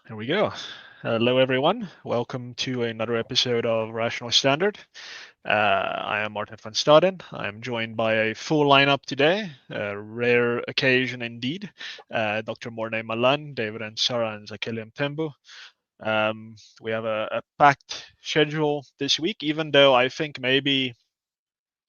Here we go. Hello, everyone. Welcome to another episode of Rational Standard. I am Martin van Staden. I'm joined by a full lineup today, a rare occasion indeed. Dr. Morné Malan, David Ansara, and Zakhele Mthembu. We have a packed schedule this week, even though I think maybe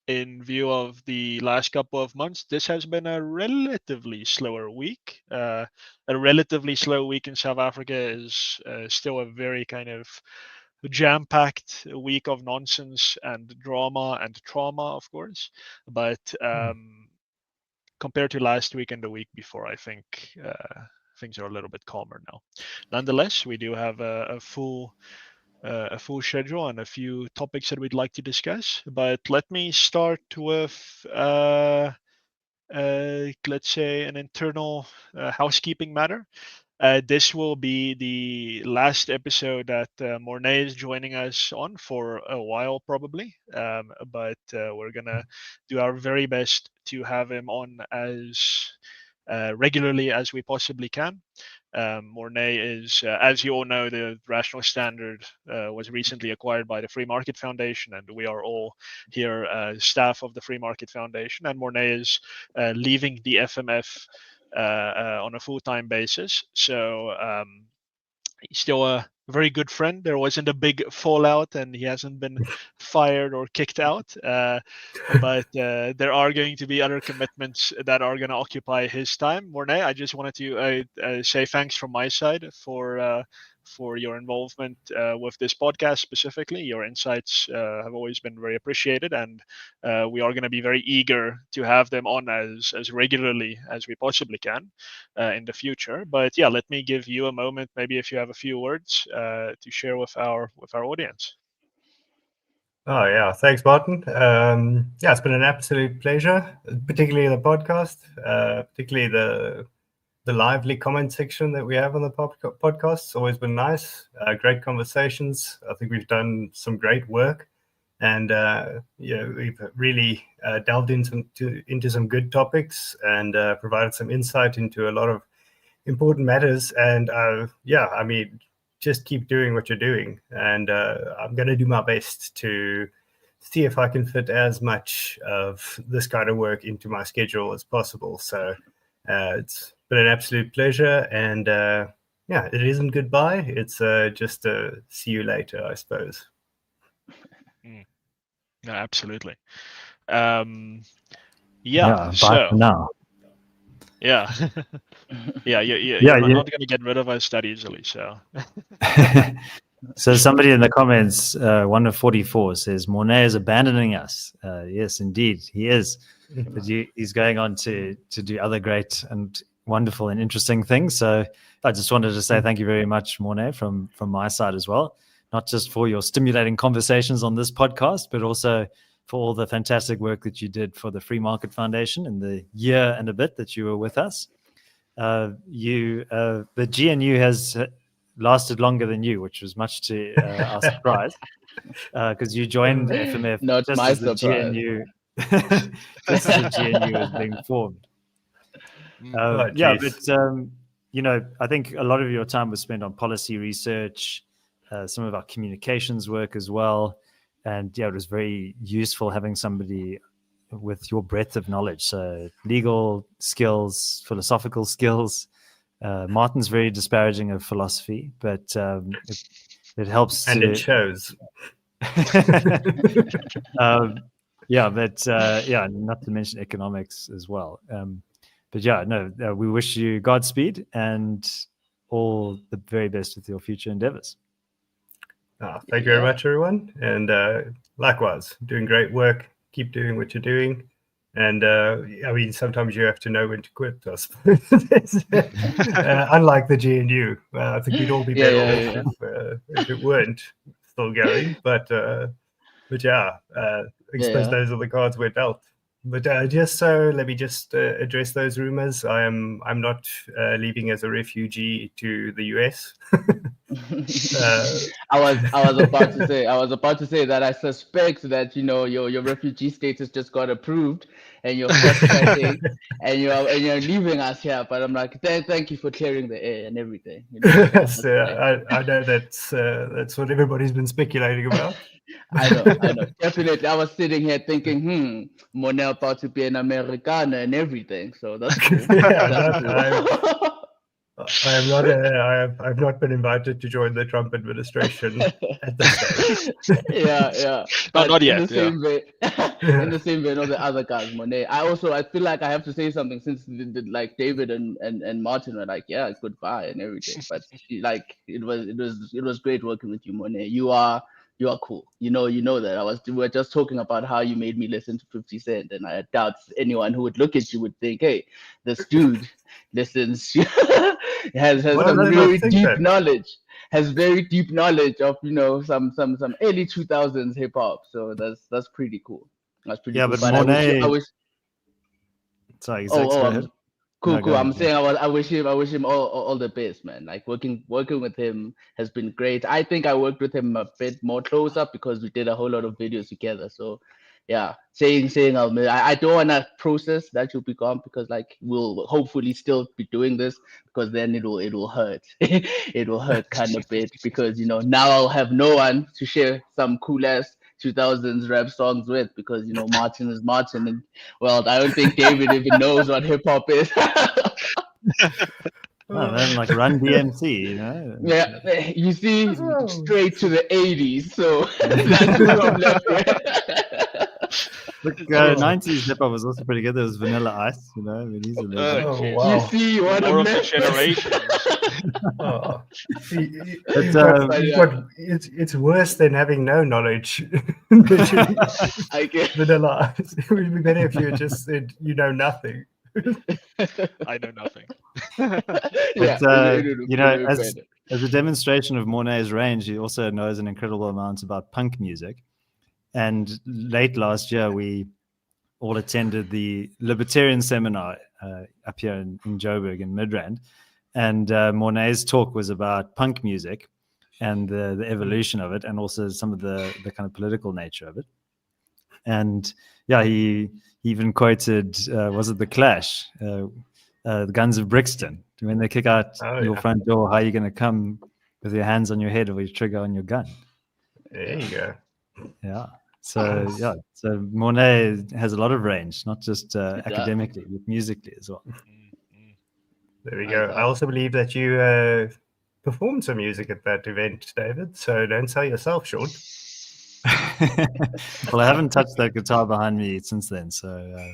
in view of the last couple of months, this has been a relatively slower week. A relatively slow week in South Africa is still a very kind of jam-packed week of nonsense and drama and trauma, of course. But compared to last week and the week before, I think things are a little bit calmer now. Nonetheless, we do have a full schedule and a few topics that we'd like to discuss. But let me start with, let's say, an internal housekeeping matter. This will be the last episode that Morné is joining us on for a while, probably. But we're going to do our very best to have him on as regularly as we possibly can. Morné is, as you all know, the Rational Standard was recently acquired by the Free Market Foundation, and we are all here staff of the Free Market Foundation. And Morné is leaving the FMF on a full-time basis. So he's still a very good friend. There wasn't a big fallout, and he hasn't been fired or kicked out. But there are going to be other commitments that are going to occupy his time. Morné, I just wanted to say thanks from my side for your involvement with this podcast specifically. Your insights have always been very appreciated, and we are going to be very eager to have them on as regularly as we possibly can in the future. But yeah, let me give you a moment, maybe if you have a few words to share with our audience. Oh yeah, thanks, Martin. Yeah, it's been an absolute pleasure, particularly the podcast, particularly the lively comment section that we have on the podcast. It's always been nice, great conversations. I think we've done some great work, and we've really delved into some good topics and provided some insight into a lot of important matters. And I mean, just keep doing what you're doing, and I'm going to do my best to see if I can fit as much of this kind of work into my schedule as possible. So it's been an absolute pleasure, and it isn't goodbye. It's just a see you later, I suppose. No, absolutely. Bye for now. Yeah. You're not going to get rid of us that easily. So, so somebody in the comments, one of 44 says Morné is abandoning us. Yes, indeed, he is. But he's going on to do other great and wonderful and interesting things. So I just wanted to say thank you very much, Morné, from my side as well. Not just for your stimulating conversations on this podcast, but also for all the fantastic work that you did for the Free Market Foundation in the year and a bit that you were with us. The GNU has lasted longer than you, which was much to our surprise, because you joined the FMF Not just my as the surprise. GNU, just as the GNU was being formed. I think a lot of your time was spent on policy research, some of our communications work as well. And yeah, it was very useful having somebody with your breadth of knowledge. So legal skills, philosophical skills. Martin's very disparaging of philosophy, but it helps. And it shows. Not to mention economics as well. We wish you Godspeed and all the very best with your future endeavors. Thank you very much, everyone. And likewise, doing great work. Keep doing what you're doing. And I mean, sometimes you have to know when to quit, I suppose. Unlike the GNU, I think we'd all be better off if it weren't still going. But I suppose those are the cards we're dealt. But let me just address those rumors. I'm not leaving as a refugee to the US. I was about to say that I suspect that your refugee status just got approved, and you're frustrating, and you're leaving us here. But I'm like, thank you for clearing the air and everything. You know, Yes, I know that's what everybody's been speculating about. I know. Definitely, I was sitting here thinking, Morné about to be an Americana and everything. So that's cool. That's cool. I am not. I've not been invited to join the Trump administration at this stage. Yeah. No, But not in yet. the same way, in the same way, all the other guys, Morné. I feel like I have to say something since like David and Martin were like, yeah, goodbye and everything. But like it was great working with you, Morné. You are cool. You know that we were just talking about how you made me listen to 50 Cent, and I doubt anyone who would look at you would think, hey, this dude listens has Why some did I not very think deep that? knowledge. Has very deep knowledge of some early 2000s hip hop. So that's pretty cool. That's pretty Yeah, cool. but But I Morné. wish. Sorry, Zex, Oh, go ahead. cool, No, go cool. I'm ahead. saying I wish him all the best, man. Like working with him has been great. I think I worked with him a bit more closer because we did a whole lot of videos together. So yeah, saying I don't wanna process that you'll be gone because like we'll hopefully still be doing this because then it'll hurt. It will hurt kind of bit because now I'll have no one to share some cool ass 2000s rap songs with because Martin is Martin and well, I don't think David even knows what hip hop is. Oh, man, like Run DMC, Yeah, you see, Oh. straight to the 80s. So that's who I'm left with. Look, Oh. 90s hip hop was also pretty good. There was Vanilla Ice, I mean, he's a legend. Oh, jeez. wow. You see what I'm More of the left with. generations. Oh. But, It's worse than having no knowledge. I guess. Vanilla Ice. It would be better if you just said you know nothing. I know nothing. Yeah, But, it would be way as better. a demonstration of Morné's range, he also knows an incredible amount about punk music. And late last year, we all attended the Libertarian seminar up here in Joburg in Midrand. And Morné's talk was about punk music and the evolution of it, and also some of the kind of political nature of it. And yeah, he even quoted, was it The Clash, the Guns of Brixton? When they kick out your front door, how are you going to come with your hands on your head or your trigger on your gun? There you go. Yeah. So Morné has a lot of range, not just academically, but musically as well. There we go. I also believe that you performed some music at that event, David. So don't sell yourself short. Well, I haven't touched that guitar behind me since then. So,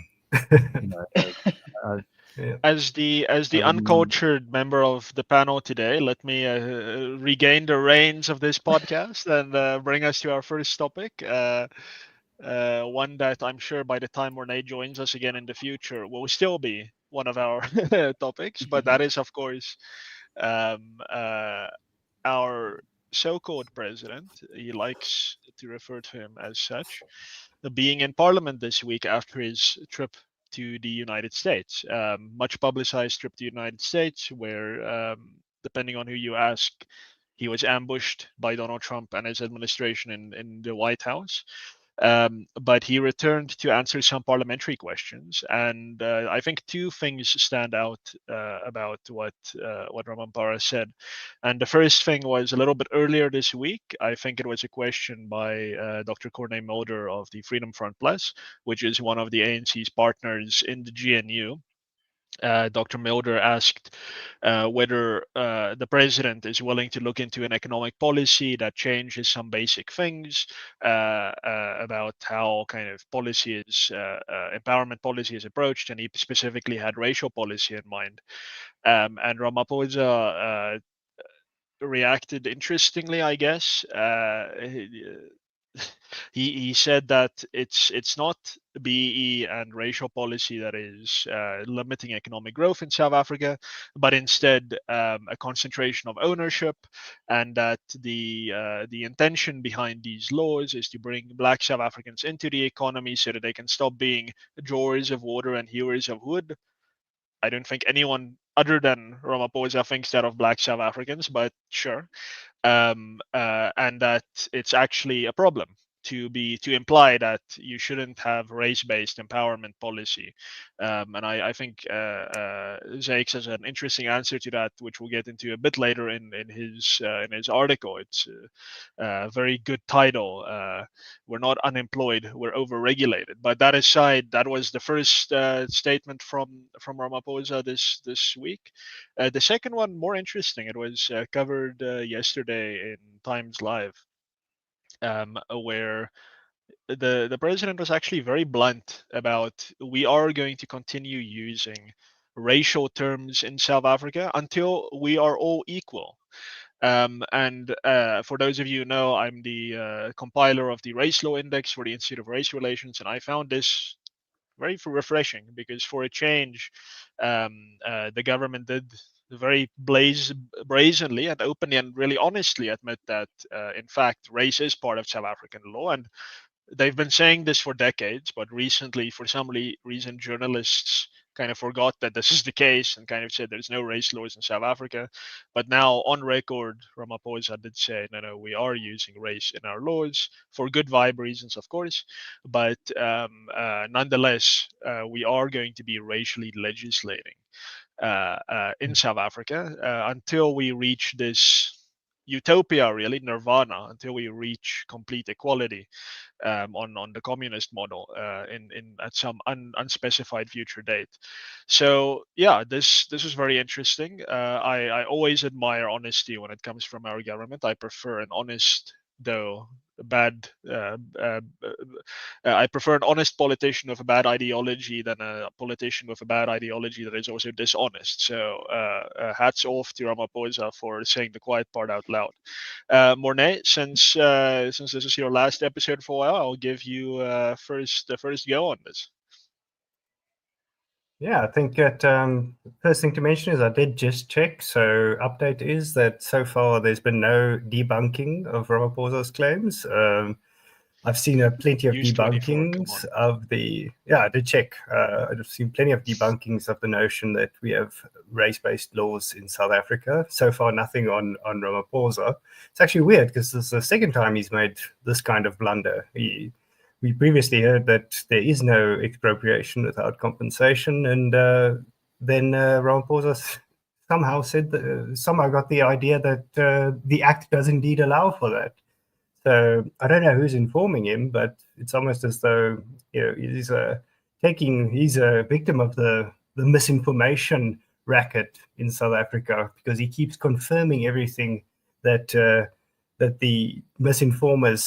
as the uncultured member of the panel today, let me regain the reins of this podcast and bring us to our first topic. One that I'm sure by the time Morné joins us again in the future will still be one of our topics, but that is, of course, our so-called president. He likes to refer to him as such, being in Parliament this week after his trip to the United States. Much publicized trip to the United States, where, depending on who you ask, he was ambushed by Donald Trump and his administration in the White House. But he returned to answer some parliamentary questions, and I think two things stand out about what Ramaphosa said. And the first thing was a little bit earlier this week. I think it was a question by Dr. Corné Mulder of the Freedom Front Plus, which is one of the ANC's partners in the GNU. Dr. Mulder asked whether the president is willing to look into an economic policy that changes some basic things about how kind of policy is empowerment policy is approached, and he specifically had racial policy in mind. And Ramaphosa reacted interestingly, I guess. He said that it's not BE and racial policy that is limiting economic growth in South Africa, but instead a concentration of ownership, and that the intention behind these laws is to bring Black South Africans into the economy so that they can stop being drawers of water and hewers of wood. I don't think anyone other than Ramaphosa thinks that of Black South Africans, but sure. And that it's actually a problem to imply that you shouldn't have race-based empowerment policy, and I think Zakes has an interesting answer to that, which we'll get into a bit later in his article. It's a very good title. We're not unemployed, we're overregulated. But that aside, that was the first statement from Ramaphosa this week. The second one, more interesting. It was covered yesterday in Times Live, where the president was actually very blunt about we are going to continue using racial terms in South Africa until we are all equal. And for those of you who know, I'm the compiler of the Race Law Index for the Institute of Race Relations, and I found this very refreshing because for a change, the government did very brazenly and openly and really honestly admit that, in fact, race is part of South African law. And they've been saying this for decades, but recently, for some reason, journalists kind of forgot that this is the case and kind of said there's no race laws in South Africa. But now, on record, Ramaphosa did say, no, we are using race in our laws for good vibe reasons, of course. But nonetheless, we are going to be racially legislating in South Africa until we reach this utopia, really, nirvana, until we reach complete equality on the communist model in at some unspecified future date. So yeah, this is very interesting. I always admire honesty when it comes from our government. I prefer an honest, though bad I prefer an honest politician with a bad ideology than a politician with a bad ideology that is also dishonest. So hats off to Ramaphosa for saying the quiet part out loud. Morné, since this is your last episode for a while, I'll give you the first go on this. Yeah, I think that first thing to mention is I did just check. So update is that so far there's been no debunking of Ramaphosa's claims. I've seen plenty of debunkings of the, I did check. I've seen plenty of debunkings of the notion that we have race-based laws in South Africa. So far, nothing on Ramaphosa. It's actually weird because this is the second time he's made this kind of blunder. We previously heard that there is no expropriation without compensation, and then Ramaphosa somehow said somehow got the idea that the Act does indeed allow for that. So I don't know who's informing him, but it's almost as though he's a victim of the misinformation racket in South Africa, because he keeps confirming everything that the misinformers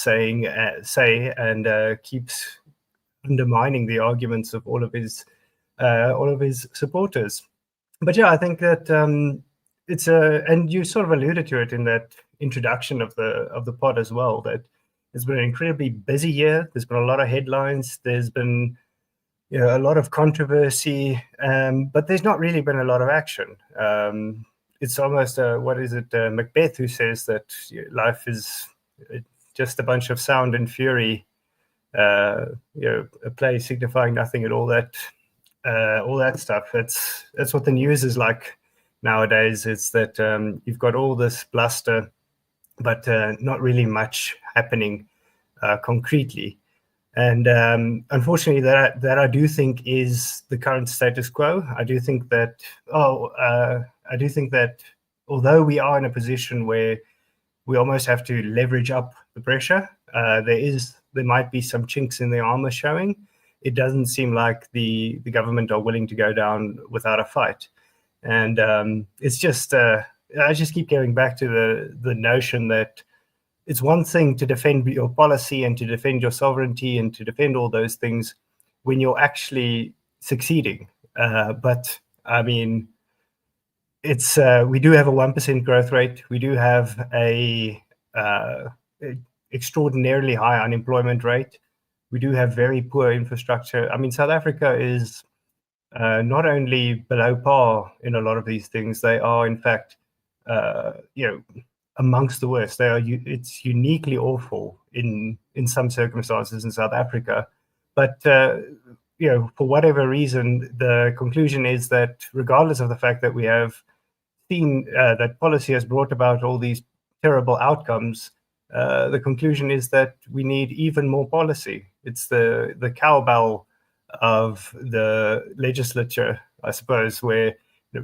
say and keeps undermining the arguments of all of his supporters. But yeah, I think that it's and you sort of alluded to it in that introduction of the pod as well, that it's been an incredibly busy year. There's been a lot of headlines. There's been a lot of controversy, but there's not really been a lot of action. It's almost Macbeth who says that life is just a bunch of sound and fury, a play signifying nothing and all that stuff. That's what the news is like nowadays. It's that you've got all this bluster, but not really much happening concretely. And unfortunately, that I do think is the current status quo. I do think that although we are in a position where we almost have to leverage up the pressure, there might be some chinks in the armor showing. It doesn't seem like the government are willing to go down without a fight. And it's just I just keep going back to the notion that it's one thing to defend your policy and to defend your sovereignty and to defend all those things when you're actually succeeding. But I mean, it's we do have a 1% growth rate. We do have a extraordinarily high unemployment rate. We do have very poor infrastructure. I mean, South Africa is not only below par in a lot of these things, they are in fact, amongst the worst. It's uniquely awful in some circumstances in South Africa. But for whatever reason, the conclusion is that regardless of the fact that we have seen that policy has brought about all these terrible outcomes, the conclusion is that we need even more policy. It's the cowbell of the legislature, I suppose, where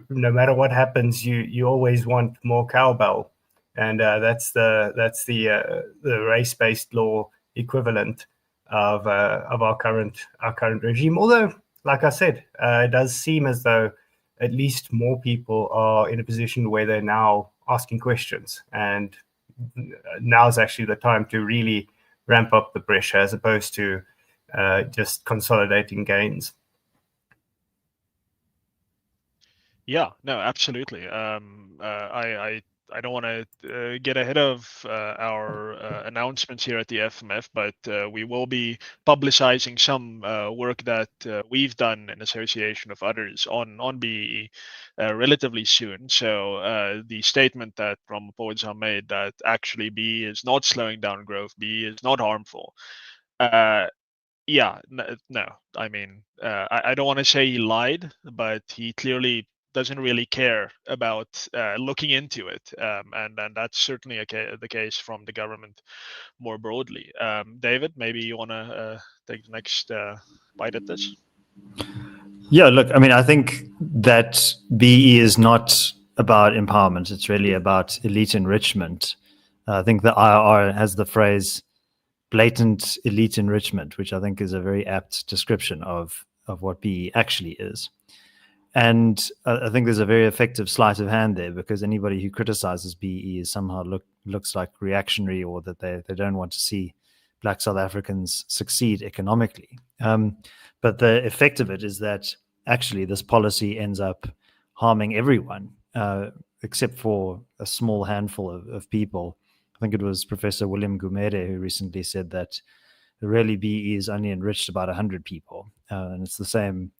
no matter what happens, you always want more cowbell, and that's the race-based law equivalent of our current regime. Although, like I said, it does seem as though at least more people are in a position where they're now asking questions, and now is actually the time to really ramp up the pressure as opposed to just consolidating gains. Yeah, no, absolutely. I don't want to get ahead of our announcements here at the FMF, but we will be publicizing some work that we've done in association with others on BEE relatively soon. So the statement that Ramaphosa made that actually BEE is not slowing down growth, BEE is not harmful. Yeah, no. I mean, I don't want to say he lied, but he clearly doesn't really care about looking into it, and that's certainly the case from the government more broadly. David, maybe you want to take the next bite at this? Yeah, look, I mean, I think that BE is not about empowerment. It's really about elite enrichment. I think the IRR has the phrase blatant elite enrichment, which I think is a very apt description of what BE actually is. And I think there's a very effective sleight of hand there, because anybody who criticizes BE is somehow looks like reactionary, or that they don't want to see Black South Africans succeed economically. But the effect of it is that actually this policy ends up harming everyone, except for a small handful of people. I think it was Professor William Gumede who recently said that really BE is only enriched about 100 people. And it's the same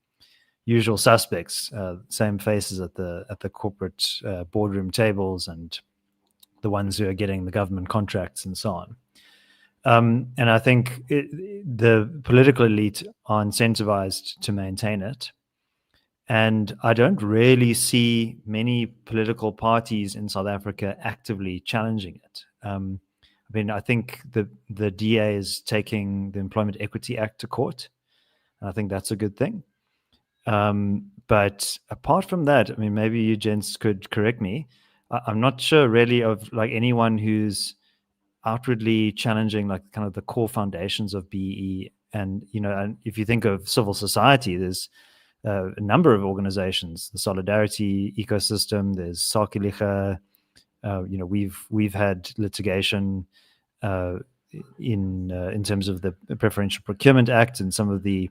usual suspects, same faces at the corporate boardroom tables, and the ones who are getting the government contracts and so on. And I think the political elite are incentivized to maintain it. And I don't really see many political parties in South Africa actively challenging it. I mean, I think the DA is taking the Employment Equity Act to court, and I think that's a good thing. But apart from that, I mean, maybe you gents could correct me. I'm not sure really of like anyone who's outwardly challenging like kind of the core foundations of BE. And, you know, and if you think of civil society, there's a number of organizations, the Solidarity ecosystem, there's Zakhele. You know, we've had litigation in terms of the Preferential Procurement Act and some of the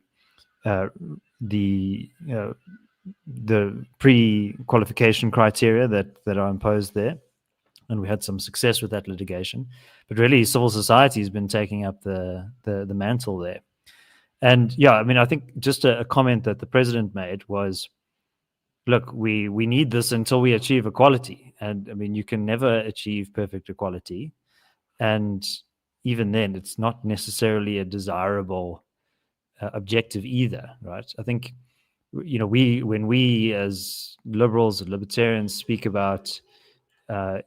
pre-qualification criteria that are imposed there, and we had some success with that litigation. But really, civil society has been taking up the mantle there. And yeah, I mean, I think just a comment that the president made was, look, we need this until we achieve equality. And I mean, you can never achieve perfect equality, and even then, it's not necessarily a desirable objective either, right? I think, you know, when we as liberals and libertarians speak about our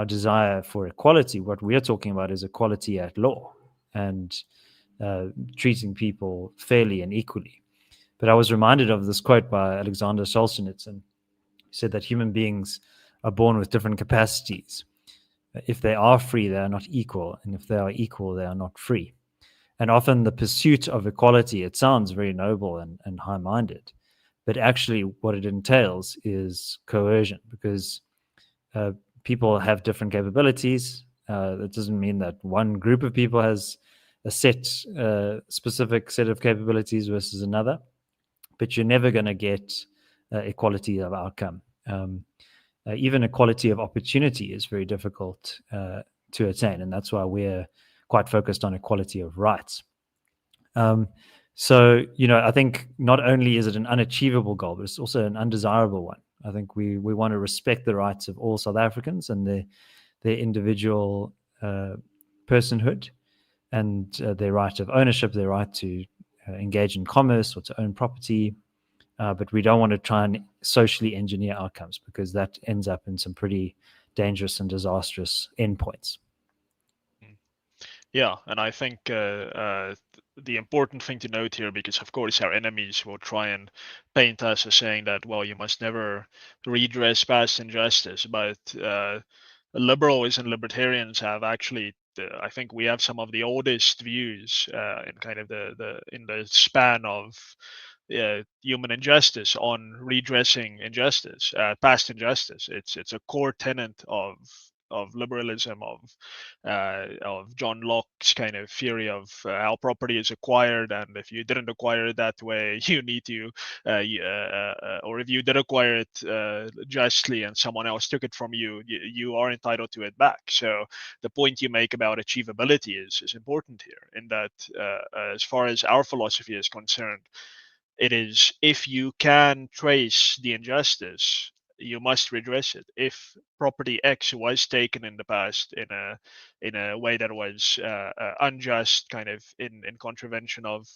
desire for equality, what we are talking about is equality at law and treating people fairly and equally. But I was reminded of this quote by Alexander Solzhenitsyn. He said that human beings are born with different capacities. If they are free, they are not equal. And if they are equal, they are not free. And often the pursuit of equality, it sounds very noble and high-minded, but actually what it entails is coercion, because people have different capabilities. That doesn't mean that one group of people has a specific set of capabilities versus another, but you're never going to get equality of outcome. Even equality of opportunity is very difficult to attain, and that's why we're quite focused on equality of rights. So, you know, I think not only is it an unachievable goal, but it's also an undesirable one. I think we want to respect the rights of all South Africans and their individual personhood, and their right of ownership, their right to engage in commerce or to own property. But we don't want to try and socially engineer outcomes, because that ends up in some pretty dangerous and disastrous endpoints. Yeah, and I think the important thing to note here, because of course our enemies will try and paint us as saying that, well, you must never redress past injustice, but liberals and libertarians have actually, I think we have some of the oldest views in kind of in the span of human injustice on redressing injustice, past injustice. It's a core tenet of liberalism, of John Locke's kind of theory of how property is acquired, and if you didn't acquire it that way, you need to, or if you did acquire it justly and someone else took it from you, you are entitled to it back. So the point you make about achievability is important here, in that as far as our philosophy is concerned, it is, if you can trace the injustice, you must redress it. If property X was taken in the past in a way that was unjust, kind of in contravention of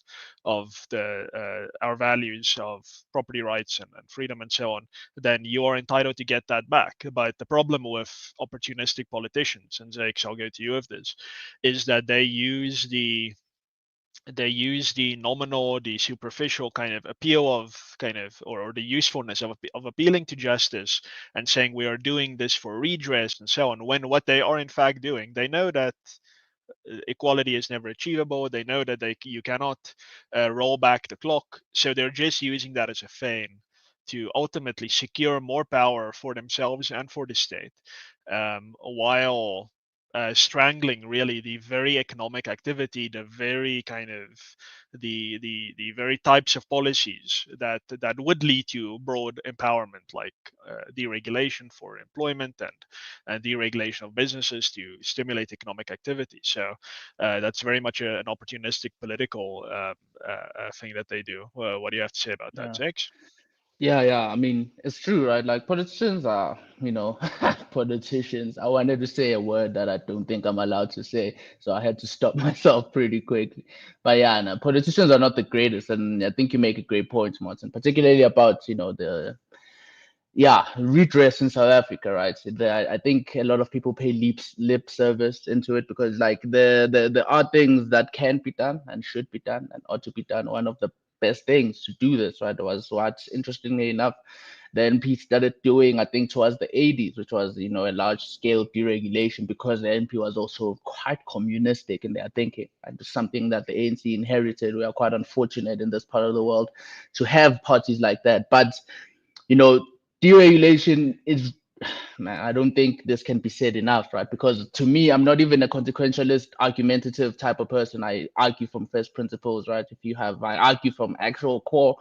the our values of property rights and freedom and so on, then you are entitled to get that back. But the problem with opportunistic politicians, and Zakes, I'll go to you with this, is that they use the nominal, the superficial kind of appeal of kind of, or the usefulness of appealing to justice and saying we are doing this for redress and so on, when what they are in fact doing, they know that equality is never achievable. They know that you cannot roll back the clock. So they're just using that as a feign to ultimately secure more power for themselves and for the state, while strangling really the very economic activity, the very kind of the very types of policies that would lead to broad empowerment, like deregulation for employment and deregulation of businesses to stimulate economic activity. So that's very much an opportunistic political thing that they do. What do you have to say about that, Zex? Yeah. I mean, it's true, right? Like politicians are, politicians. I wanted to say a word that I don't think I'm allowed to say, so I had to stop myself pretty quickly. But yeah, no, politicians are not the greatest, and I think you make a great point, Martin, particularly about, the redress in South Africa, right? So I think a lot of people pay lip service into it because, like, there are things that can be done and should be done and ought to be done. One of the best things to do this, right, was what, interestingly enough, the NP started doing, I think, towards the 80s, which was, a large scale deregulation, because the NP was also quite communistic in their thinking. And it's something that the ANC inherited. We are quite unfortunate in this part of the world to have parties like that. But deregulation is, man, I don't think this can be said enough, right? Because to me, I'm not even a consequentialist, argumentative type of person. I argue from first principles, right? I argue from actual core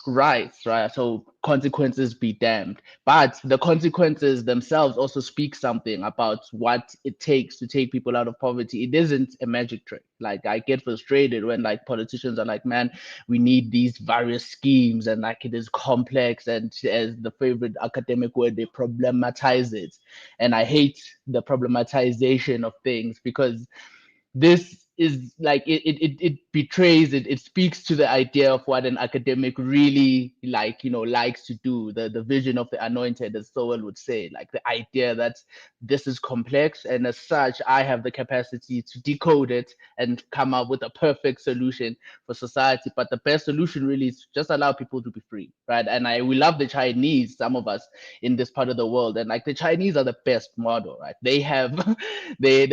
rights, right? So consequences be damned. But the consequences themselves also speak something about what it takes to take people out of poverty. It isn't a magic trick. Like, I get frustrated when, like, politicians are like, man, we need these various schemes, and, like, it is complex, and as the favorite academic word, they problematize it. And I hate the problematization of things, because this is like, it betrays it speaks to the idea of what an academic really, like, likes to do, the vision of the anointed, as Sowell would say, like the idea that this is complex, and as such I have the capacity to decode it and come up with a perfect solution for society. But the best solution really is just allow people to be free, right? And we love the Chinese, some of us in this part of the world, and like the Chinese are the best model, right? They have they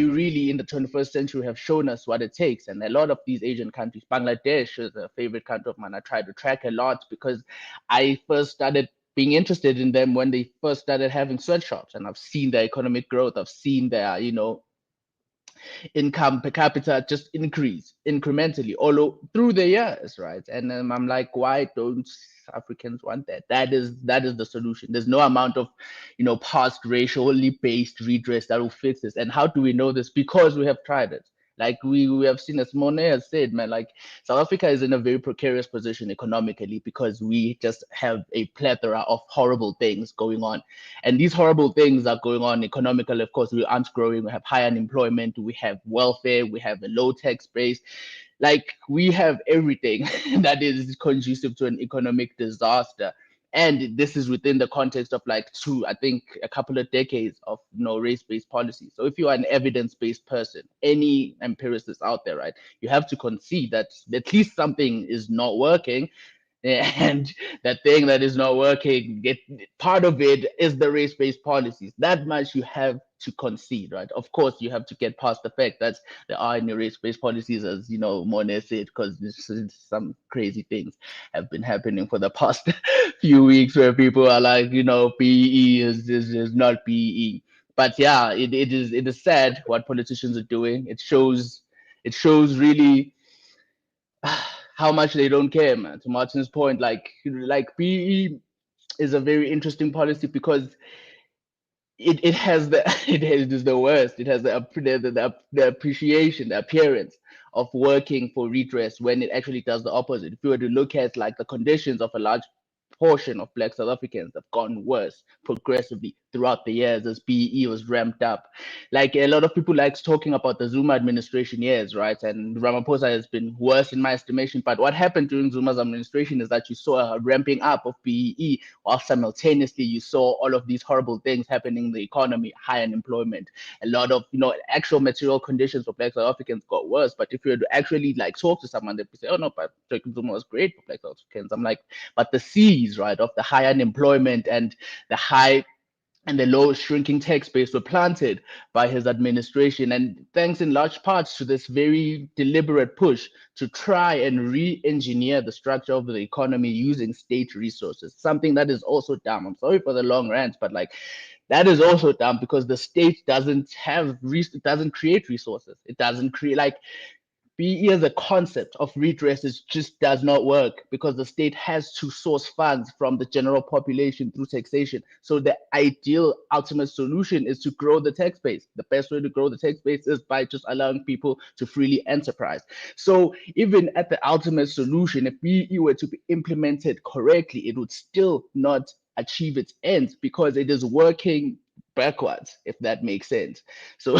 really in the 21st century have shown us what it takes. And a lot of these Asian countries, Bangladesh is a favorite country of mine. I try to track a lot because I first started being interested in them when they first started having sweatshops, and I've seen their economic growth. I've seen their income per capita just increase incrementally all through the years, right? And I'm like, why don't Africans want that? That is the solution. There's no amount of past racially based redress that will fix this. And how do we know this? Because we have tried it. Like, we have seen, as Morné has said, man, like, South Africa is in a very precarious position economically because we just have a plethora of horrible things going on. And these horrible things are going on economically. Of course, we aren't growing. We have high unemployment. We have welfare. We have a low tax base. Like, we have everything that is conducive to an economic disaster. And this is within the context of like I think a couple of decades of race-based policy. So if you are an evidence-based person, any empiricist out there, right, you have to concede that at least something is not working. And that thing that is not working, part of it is the race-based policies. That much you have to concede, right? Of course, you have to get past the fact that there are any race-based policies, as Morné said, because some crazy things have been happening for the past few weeks where people are like, PE is not PE. But yeah, it is sad what politicians are doing. It shows really how much they don't care, man. To Martin's point, like PE is a very interesting policy because it has it is the worst. It has the appreciation, the appearance of working for redress when it actually does the opposite. If you were to look at like the conditions of a large portion of Black South Africans have gotten worse progressively throughout the years as PE was ramped up. Like a lot of people likes talking about the Zuma administration years, right? And Ramaphosa has been worse in my estimation. But what happened during Zuma's administration is that you saw a ramping up of PE while simultaneously you saw all of these horrible things happening in the economy, high unemployment, a lot of actual material conditions for Black South Africans got worse. But if you were to actually like talk to someone, they'd say, "Oh no, but Jacob Zuma was great for Black South Africans." I'm like, but the seas, right, of the high unemployment and the low shrinking tax base were planted by his administration, and thanks in large parts to this very deliberate push to try and re-engineer the structure of the economy using state resources, something that is also dumb. I'm sorry for the long rant, but like that is also dumb because the state doesn't create resources. It doesn't create like PE as a concept of redress just does not work because the state has to source funds from the general population through taxation. So the ideal ultimate solution is to grow the tax base. The best way to grow the tax base is by just allowing people to freely enterprise. So even at the ultimate solution, if PE were to be implemented correctly, it would still not achieve its ends because it is working backwards, if that makes sense. So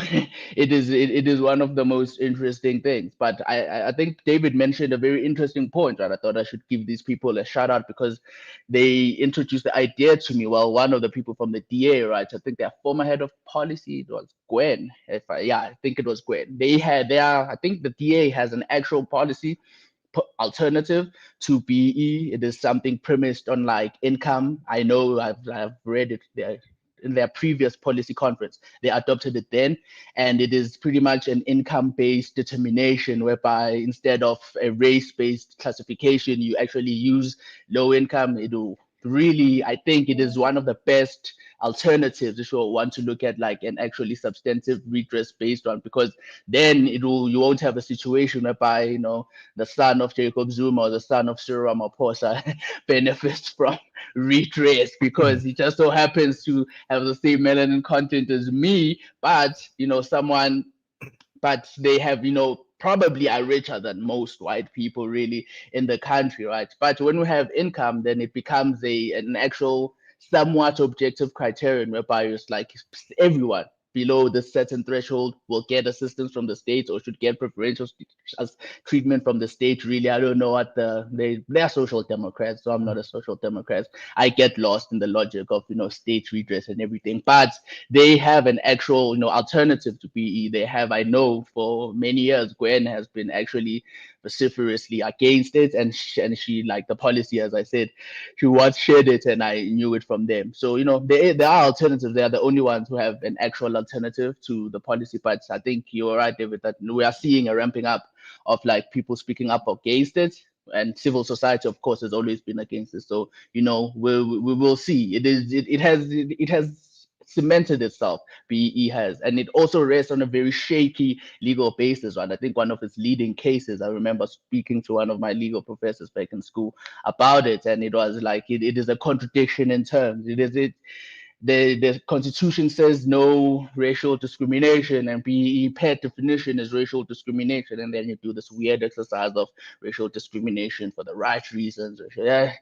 it is one of the most interesting things. But I think David mentioned a very interesting point, right? I thought I should give these people a shout out because they introduced the idea to me. Well, one of the people from the DA, right? I think their former head of policy, it was Gwen. I think it was Gwen. I think the DA has an actual policy alternative to BE. It is something premised on like income. I know I've read it there in their previous policy conference. They adopted it then, and it is pretty much an income-based determination whereby instead of a race-based classification, you actually use low income. It'll really, I think it is one of the best alternatives if you want to look at like an actually substantive redress based on, because then you won't have a situation whereby the son of Jacob Zuma or the son of Cyril Ramaphosa benefits from redress because he just so happens to have the same melanin content as me, but they have probably are richer than most white people really in the country, right? But when we have income, then it becomes an actual somewhat objective criterion whereby it's like everyone below the certain threshold will get assistance from the state or should get preferential treatment from the state. Really, I don't know what they're social democrats, so I'm not a social democrat. I get lost in the logic of state redress and everything, but they have an actual alternative to PE. They have, I know for many years, Gwen has been actually vociferously against it, and she like the policy, as I said, she once shared it and I knew it from them. So there are alternatives. They are the only ones who have an actual alternative to the policy. But I think you're right, David, that we are seeing a ramping up of like people speaking up against it, and civil society, of course, has always been against it. So we will see. It has cemented itself. BE has, and it also rests on a very shaky legal basis, right? I think one of its leading cases, I remember speaking to one of my legal professors back in school about it, and it was like it is a contradiction in terms. The Constitution says no racial discrimination, and BE per definition is racial discrimination, and then you do this weird exercise of racial discrimination for the right reasons. Yeah,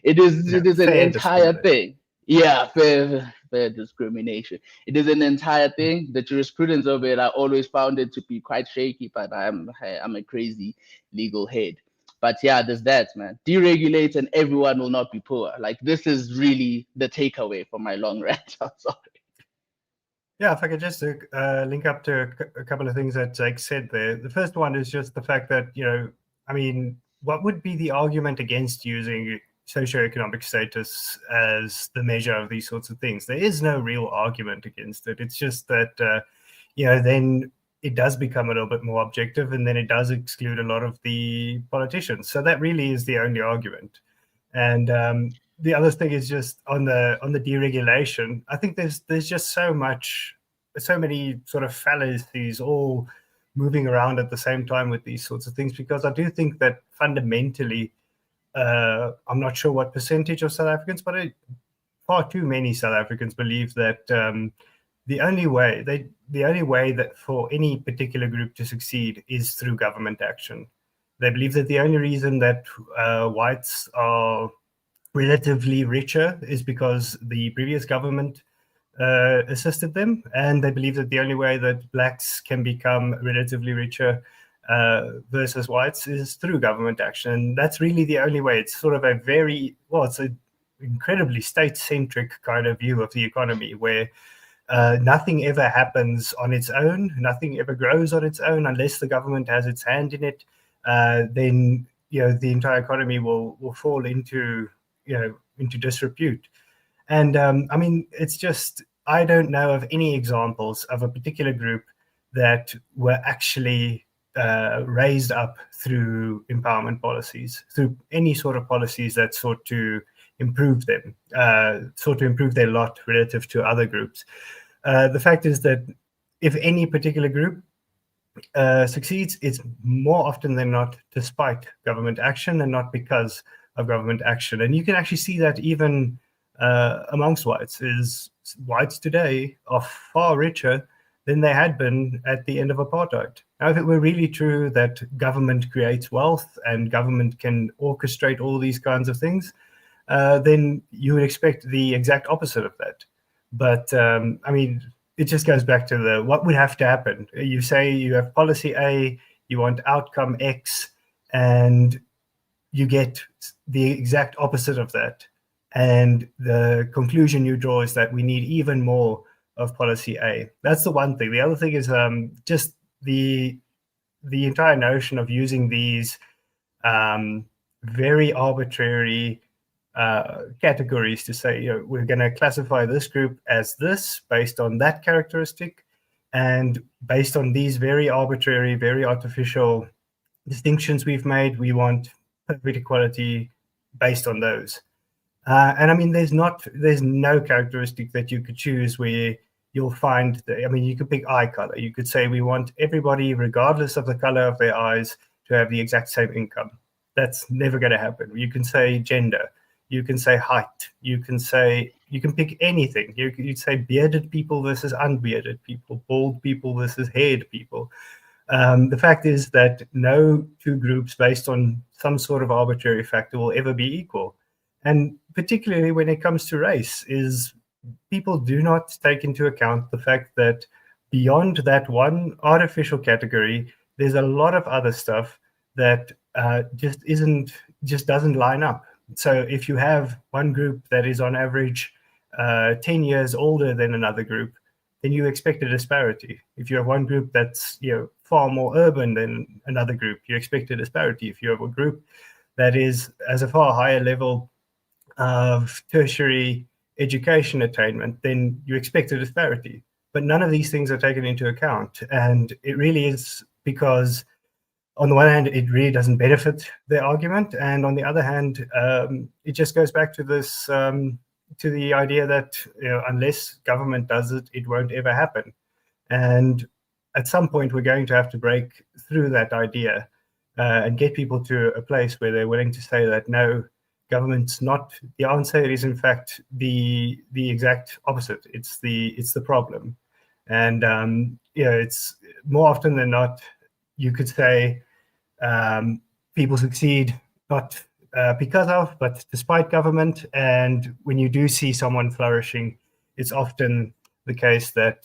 it is an entire thing. Yeah, fair discrimination. It is an entire thing. The jurisprudence of it, I always found it to be quite shaky, but I'm a crazy legal head. But yeah, there's that, man. Deregulate and everyone will not be poor. Like, this is really the takeaway from my long rant. I'm sorry. Yeah, if I could just link up to a couple of things that Jake said there. The first one is just the fact that, I mean, what would be the argument against using socioeconomic status as the measure of these sorts of things? There is no real argument against it. It's just that, then it does become a little bit more objective, and then it does exclude a lot of the politicians. So that really is the only argument. And the other thing is just on the deregulation. I think there's just so many sort of fallacies all moving around at the same time with these sorts of things, because I do think that fundamentally, I'm not sure what percentage of South Africans, but far too many South Africans believe that the only way that for any particular group to succeed is through government action. They believe that the only reason that whites are relatively richer is because the previous government assisted them, and they believe that the only way that blacks can become relatively richer versus whites is through government action. And that's really the only way. It's sort of it's an incredibly state-centric kind of view of the economy, where nothing ever happens on its own, nothing ever grows on its own unless the government has its hand in it. Then the entire economy will fall into disrepute. And I mean, it's just, I don't know of any examples of a particular group that were actually raised up through empowerment policies, through any sort of policies that sought to improve them, sought to improve their lot relative to other groups. The fact is that if any particular group succeeds, it's more often than not despite government action and not because of government action. And you can actually see that even amongst whites. Whites today are far richer than they had been at the end of apartheid. Now, if it were really true that government creates wealth and government can orchestrate all these kinds of things, then you would expect the exact opposite of that. But I mean, it just goes back to what would have to happen. You say you have policy A, you want outcome X, and you get the exact opposite of that. And the conclusion you draw is that we need even more of policy A. That's the one thing. The other thing is just the entire notion of using these very arbitrary categories to say, we're going to classify this group as this based on that characteristic, and based on these very arbitrary, very artificial distinctions we've made, we want perfect equality based on those. And I mean, there's no characteristic that you could choose where you'll find you could pick eye color. You could say we want everybody, regardless of the color of their eyes, to have the exact same income. That's never going to happen. You can say gender. You can say height. You can pick anything. You'd say bearded people versus unbearded people, bald people versus haired people. The fact is that no two groups based on some sort of arbitrary factor will ever be equal. And particularly when it comes to race, is people do not take into account the fact that beyond that one artificial category, there's a lot of other stuff that just doesn't line up. So if you have one group that is on average 10 years older than another group, then you expect a disparity. If you have one group that's far more urban than another group, you expect a disparity. If you have a group that has a far higher level of tertiary education attainment, then you expect a disparity. But none of these things are taken into account. And it really is because, on the one hand, it really doesn't benefit the argument. And on the other hand, it just goes back to this, to the idea that unless government does it, it won't ever happen. And at some point, we're going to have to break through that idea and get people to a place where they're willing to say that, no, government's not the answer. It is, in fact, the exact opposite. It's the problem. And it's more often than not, you could say people succeed not because of, but despite government. And when you do see someone flourishing, it's often the case that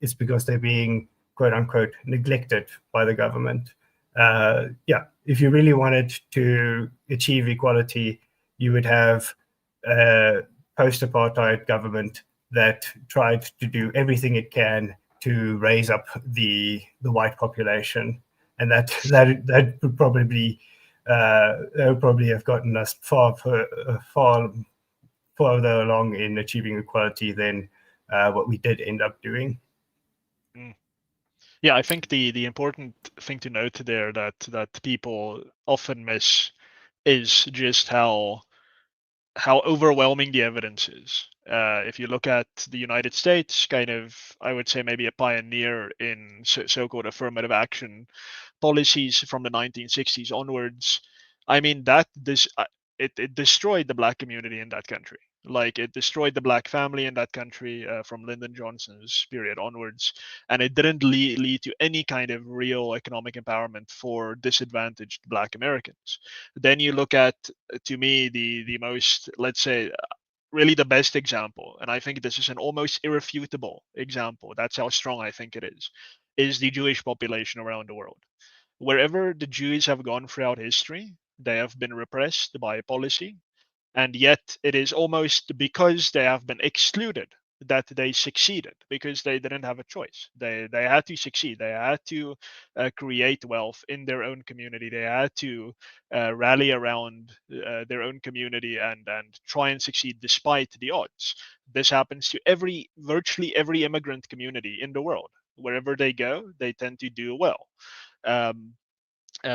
it's because they're being, quote unquote, neglected by the government. if you really wanted to achieve equality, you would have a post-apartheid government that tried to do everything it can to raise up the white population, and that would probably have gotten us far further along in achieving equality than what we did end up doing. Yeah, I think the important thing to note there that people often miss is just how overwhelming the evidence is. If you look at the United States, kind of, I would say maybe a pioneer in so-called affirmative action policies from the 1960s onwards. I mean, it destroyed the black community in that country. Like, it destroyed the black family in that country from Lyndon Johnson's period onwards, and it didn't lead to any kind of real economic empowerment for disadvantaged black Americans. Then you look at, to me, the most, let's say, really the best example, and I think this is an almost irrefutable example. That's how strong I think it is the Jewish population around the world. Wherever the Jews have gone throughout history, they have been repressed by policy, and yet it is almost because they have been excluded that they succeeded, because they didn't have a choice. They had to succeed. They had to create wealth in their own community. They had to rally around their own community and try and succeed despite the odds. This happens to virtually every immigrant community in the world. Wherever they go, they tend to do well.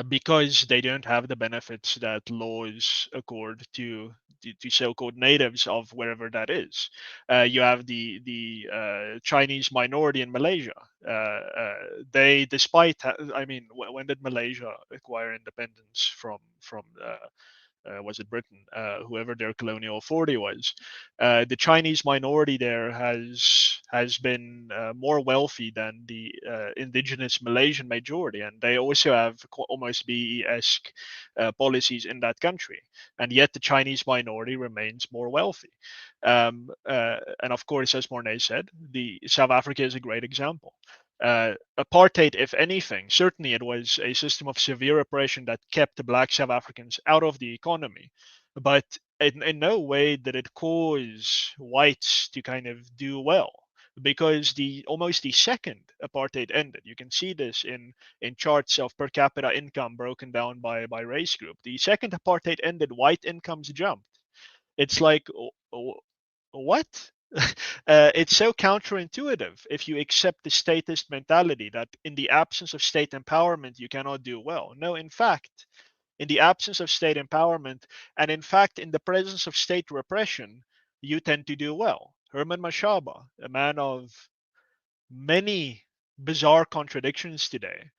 Because they don't have the benefits that laws accord to so-called natives of wherever that is. You have the Chinese minority in Malaysia. They, despite, I mean, when did Malaysia acquire independence from was it Britain, whoever their colonial authority was? The Chinese minority there has been more wealthy than the indigenous Malaysian majority, and they also have almost BE-esque policies in that country, and yet the Chinese minority remains more wealthy. And of course, as Morné said, the South Africa is a great example. Apartheid, if anything, certainly it was a system of severe oppression that kept the black South Africans out of the economy, but in no way did it cause whites to kind of do well, because almost the second apartheid ended, you can see this in charts of per capita income broken down by race group. The second apartheid ended, white incomes jumped. It's like, what? It's so counterintuitive if you accept the statist mentality that in the absence of state empowerment, you cannot do well. No, in fact, in the absence of state empowerment, and in fact, in the presence of state repression, you tend to do well. Herman Mashaba, a man of many bizarre contradictions today,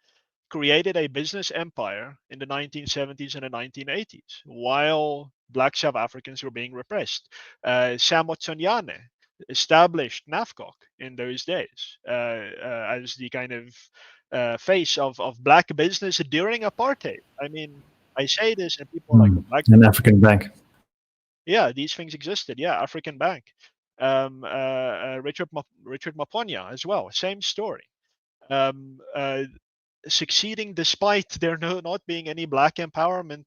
created a business empire in the 1970s and the 1980s while black South Africans were being repressed. Sam Otsonyane established NAFCOC in those days as the kind of face of black business during apartheid. I mean, I say this and people are like, black an African bank. Yeah, these things existed. Yeah, African Bank. Richard Maponya as well, same story. Succeeding despite there not being any black empowerment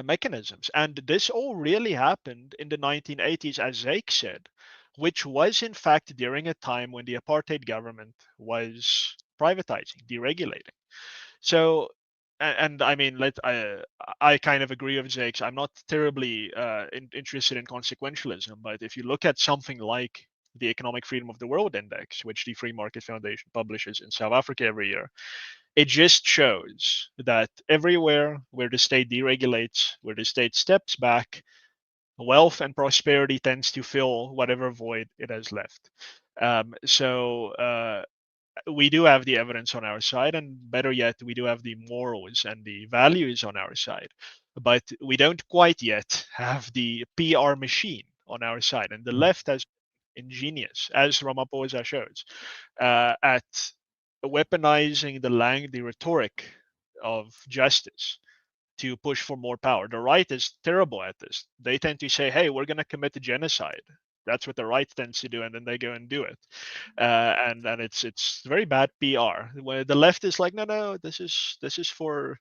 mechanisms. And this all really happened in the 1980s, as Zake said, which was in fact during a time when the apartheid government was privatizing, deregulating. So, and I mean, I kind of agree with Zake. I'm not terribly interested in consequentialism, but if you look at something like the Economic Freedom of the World Index, which the Free Market Foundation publishes in South Africa every year, it just shows that everywhere where the state deregulates, where the state steps back, wealth and prosperity tends to fill whatever void it has left. So we do have the evidence on our side, and better yet, we do have the morals and the values on our side. But we don't quite yet have the PR machine on our side. And the left has been ingenious, as Ramaphosa shows, at weaponizing the rhetoric of justice to push for more power. The right is terrible at this. They tend to say, hey, we're going to commit a genocide. that's what the right tends to do, and then they go and do it, and it's very bad PR. Where the left is like, no, this is for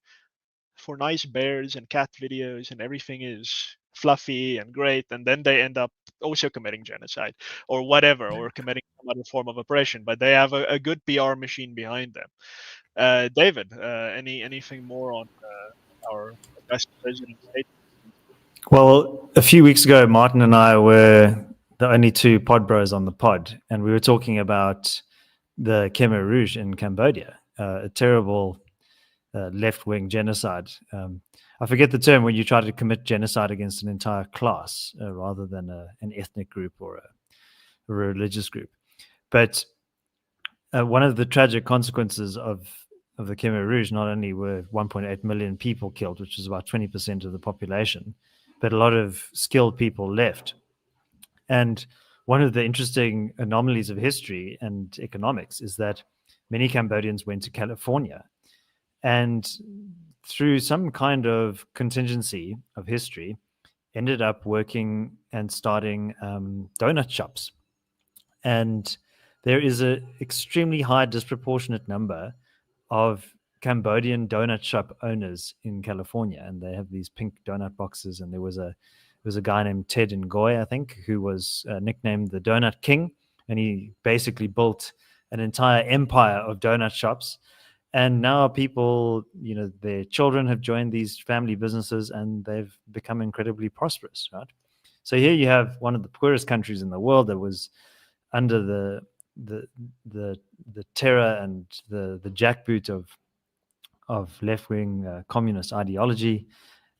nice bears and cat videos, and everything is fluffy and great, and then they end up also committing genocide or whatever, or committing some other form of oppression, but they have a good PR machine behind them. David, anything more on our best president state? Well, a few weeks ago, Martin and I were the only two pod bros on the pod, and we were talking about the Khmer Rouge in Cambodia, a terrible left-wing genocide. I forget the term when you try to commit genocide against an entire class rather than an ethnic group or a religious group. But one of the tragic consequences of the Khmer Rouge, not only were 1.8 million people killed, which is about 20% of the population, but a lot of skilled people left. And one of the interesting anomalies of history and economics is that many Cambodians went to California, and through some kind of contingency of history, ended up working and starting donut shops. And there is an extremely high disproportionate number of Cambodian donut shop owners in California, and they have these pink donut boxes. And there was a guy named Ted Ngoy, I think, who was nicknamed the Donut King, and he basically built an entire empire of donut shops. And now people, their children have joined these family businesses, and they've become incredibly prosperous, right? So here you have one of the poorest countries in the world that was under the terror and the jackboot of left-wing communist ideology,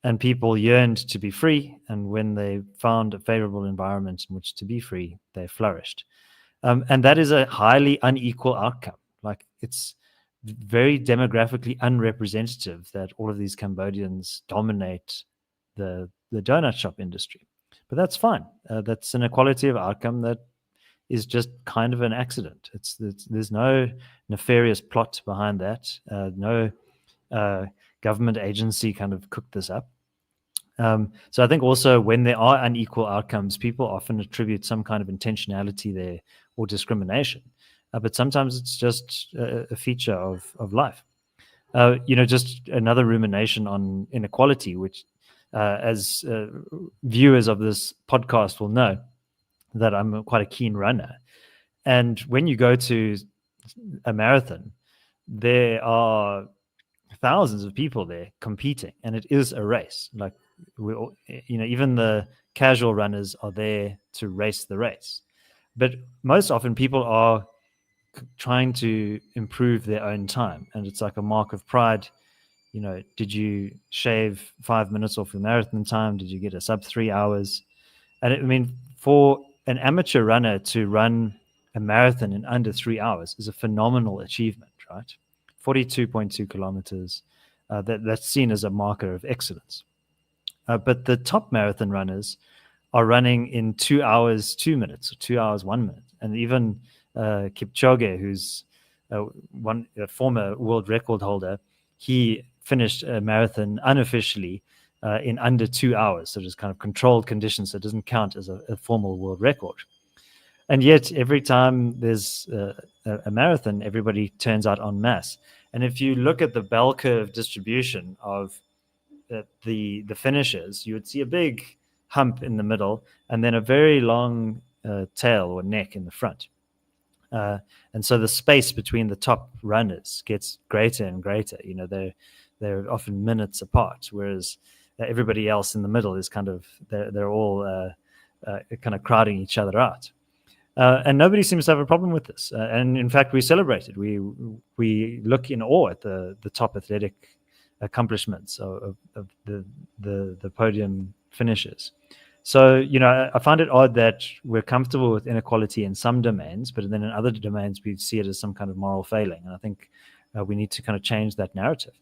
and people yearned to be free. And when they found a favorable environment in which to be free, they flourished. And that is a highly unequal outcome. Like, it's very demographically unrepresentative that all of these Cambodians dominate the donut shop industry. But that's fine. That's an equality of outcome that is just kind of an accident. There's no nefarious plot behind that. No government agency kind of cooked this up. So I think also when there are unequal outcomes, people often attribute some kind of intentionality there or discrimination. But sometimes it's just a feature of life. Just another rumination on inequality, which as viewers of this podcast will know, that I'm quite a keen runner. And when you go to a marathon, there are thousands of people there competing, and it is a race. Like, even the casual runners are there to race the race. But most often people are trying to improve their own time, and it's like a mark of pride. Did you shave 5 minutes off your marathon time? Did you get a sub 3 hours? And for an amateur runner to run a marathon in under 3 hours is a phenomenal achievement, right? 42.2 kilometers. That's seen as a marker of excellence. But the top marathon runners are running in 2 hours, 2 minutes, or 2 hours, 1 minute. And even Kipchoge, who's a former world record holder, he finished a marathon unofficially in under 2 hours. So just kind of controlled conditions. So it doesn't count as a formal world record. And yet every time there's a marathon, everybody turns out en masse. And if you look at the bell curve distribution of the finishes, you would see a big hump in the middle and then a very long tail or neck in the front. And so the space between the top runners gets greater and greater. They're often minutes apart, whereas everybody else in the middle is they're all kind of crowding each other out. And nobody seems to have a problem with this. And in fact, we celebrate it. We look in awe at the top athletic accomplishments of the podium finishes. So, I find it odd that we're comfortable with inequality in some domains, but then in other domains, we see it as some kind of moral failing. And I think we need to kind of change that narrative.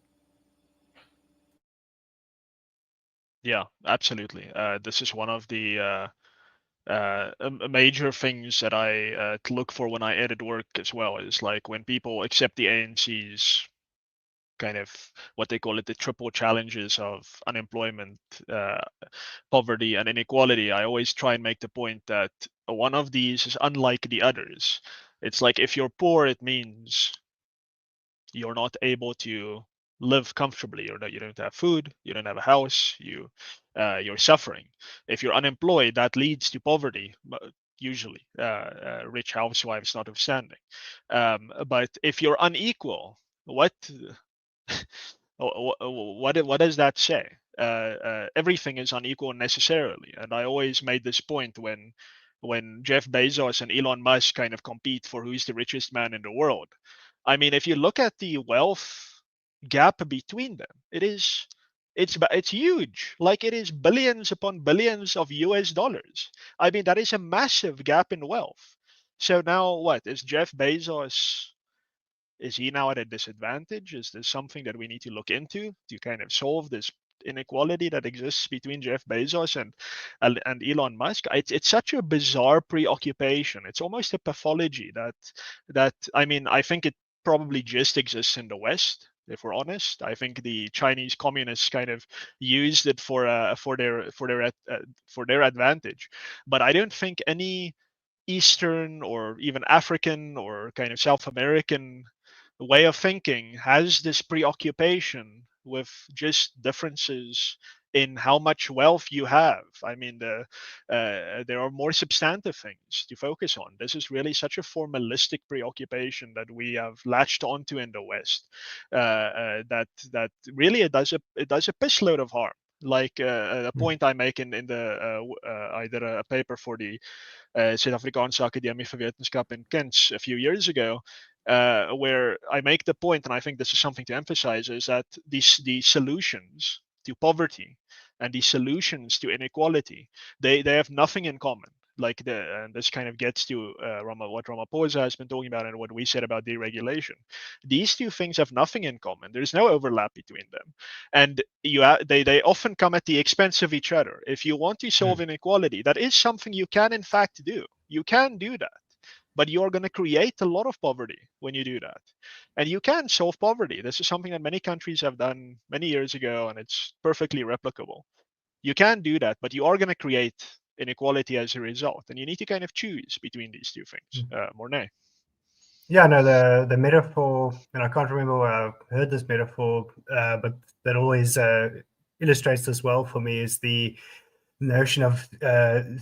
Yeah, absolutely. This is one of the major things that I look for when I edit work as well, is like when people accept the ANC's kind of what they call it, the triple challenges of unemployment, poverty, and inequality, I always try and make the point that one of these is unlike the others. It's like if you're poor, it means you're not able to live comfortably, or that you don't have food, you don't have a house, you're suffering. If you're unemployed, that leads to poverty, usually, rich housewives notwithstanding. But if you're unequal, what what does that say? Everything is unequal necessarily, and I always made this point when Jeff Bezos and Elon Musk kind of compete for who's the richest man in the world. I mean, if you look at the wealth gap between them, it's huge. Like, it is billions upon billions of US dollars. I mean, that is a massive gap in wealth. So now what? Is he now at a disadvantage? Is this something that we need to look into to kind of solve this inequality that exists between Jeff Bezos and Elon Musk? It's such a bizarre preoccupation. It's almost a pathology that I mean, I think it probably just exists in the West. If we're honest, I think the Chinese communists kind of used it for their advantage, but I don't think any Eastern or even African or kind of South American way of thinking has this preoccupation with just differences in how much wealth you have. I mean, there are more substantive things to focus on. This is really such a formalistic preoccupation that we have latched onto in the West. That really it does a piss load of harm. Like a point I make in the I did a paper for the Suid-Afrikaanse Akademie vir Wetenskap in Kent a few years ago, where I make the point, and I think this is something to emphasize, is that the solutions to poverty and the solutions to inequality, they have nothing in common. Like and this kind of gets to what Ramaphosa has been talking about and what we said about deregulation. These two things have nothing in common. There's no overlap between them, and they often come at the expense of each other. If you want to solve inequality, that is something you can in fact do. You can do that, but you're going to create a lot of poverty when you do that. And you can solve poverty. This is something that many countries have done many years ago, and it's perfectly replicable. You can do that, but you are going to create inequality as a result, and you need to kind of choose between these two things. Morné. Yeah, no, the metaphor, and I can't remember where I heard this metaphor, but that always illustrates this well for me, is the notion of,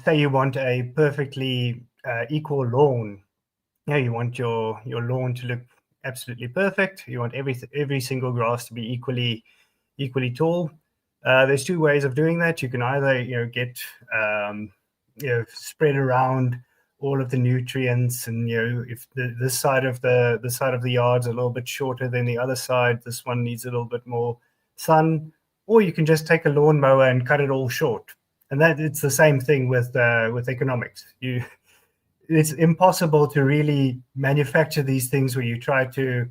say you want a perfectly equal lawn. You want your lawn to look absolutely perfect. You want every single grass to be equally tall. There's two ways of doing that. You can either get spread around all of the nutrients, and if this side of the yard's a little bit shorter than the other side, this one needs a little bit more sun. Or you can just take a lawnmower and cut it all short. And that it's the same thing with economics. It's impossible to really manufacture these things where you try to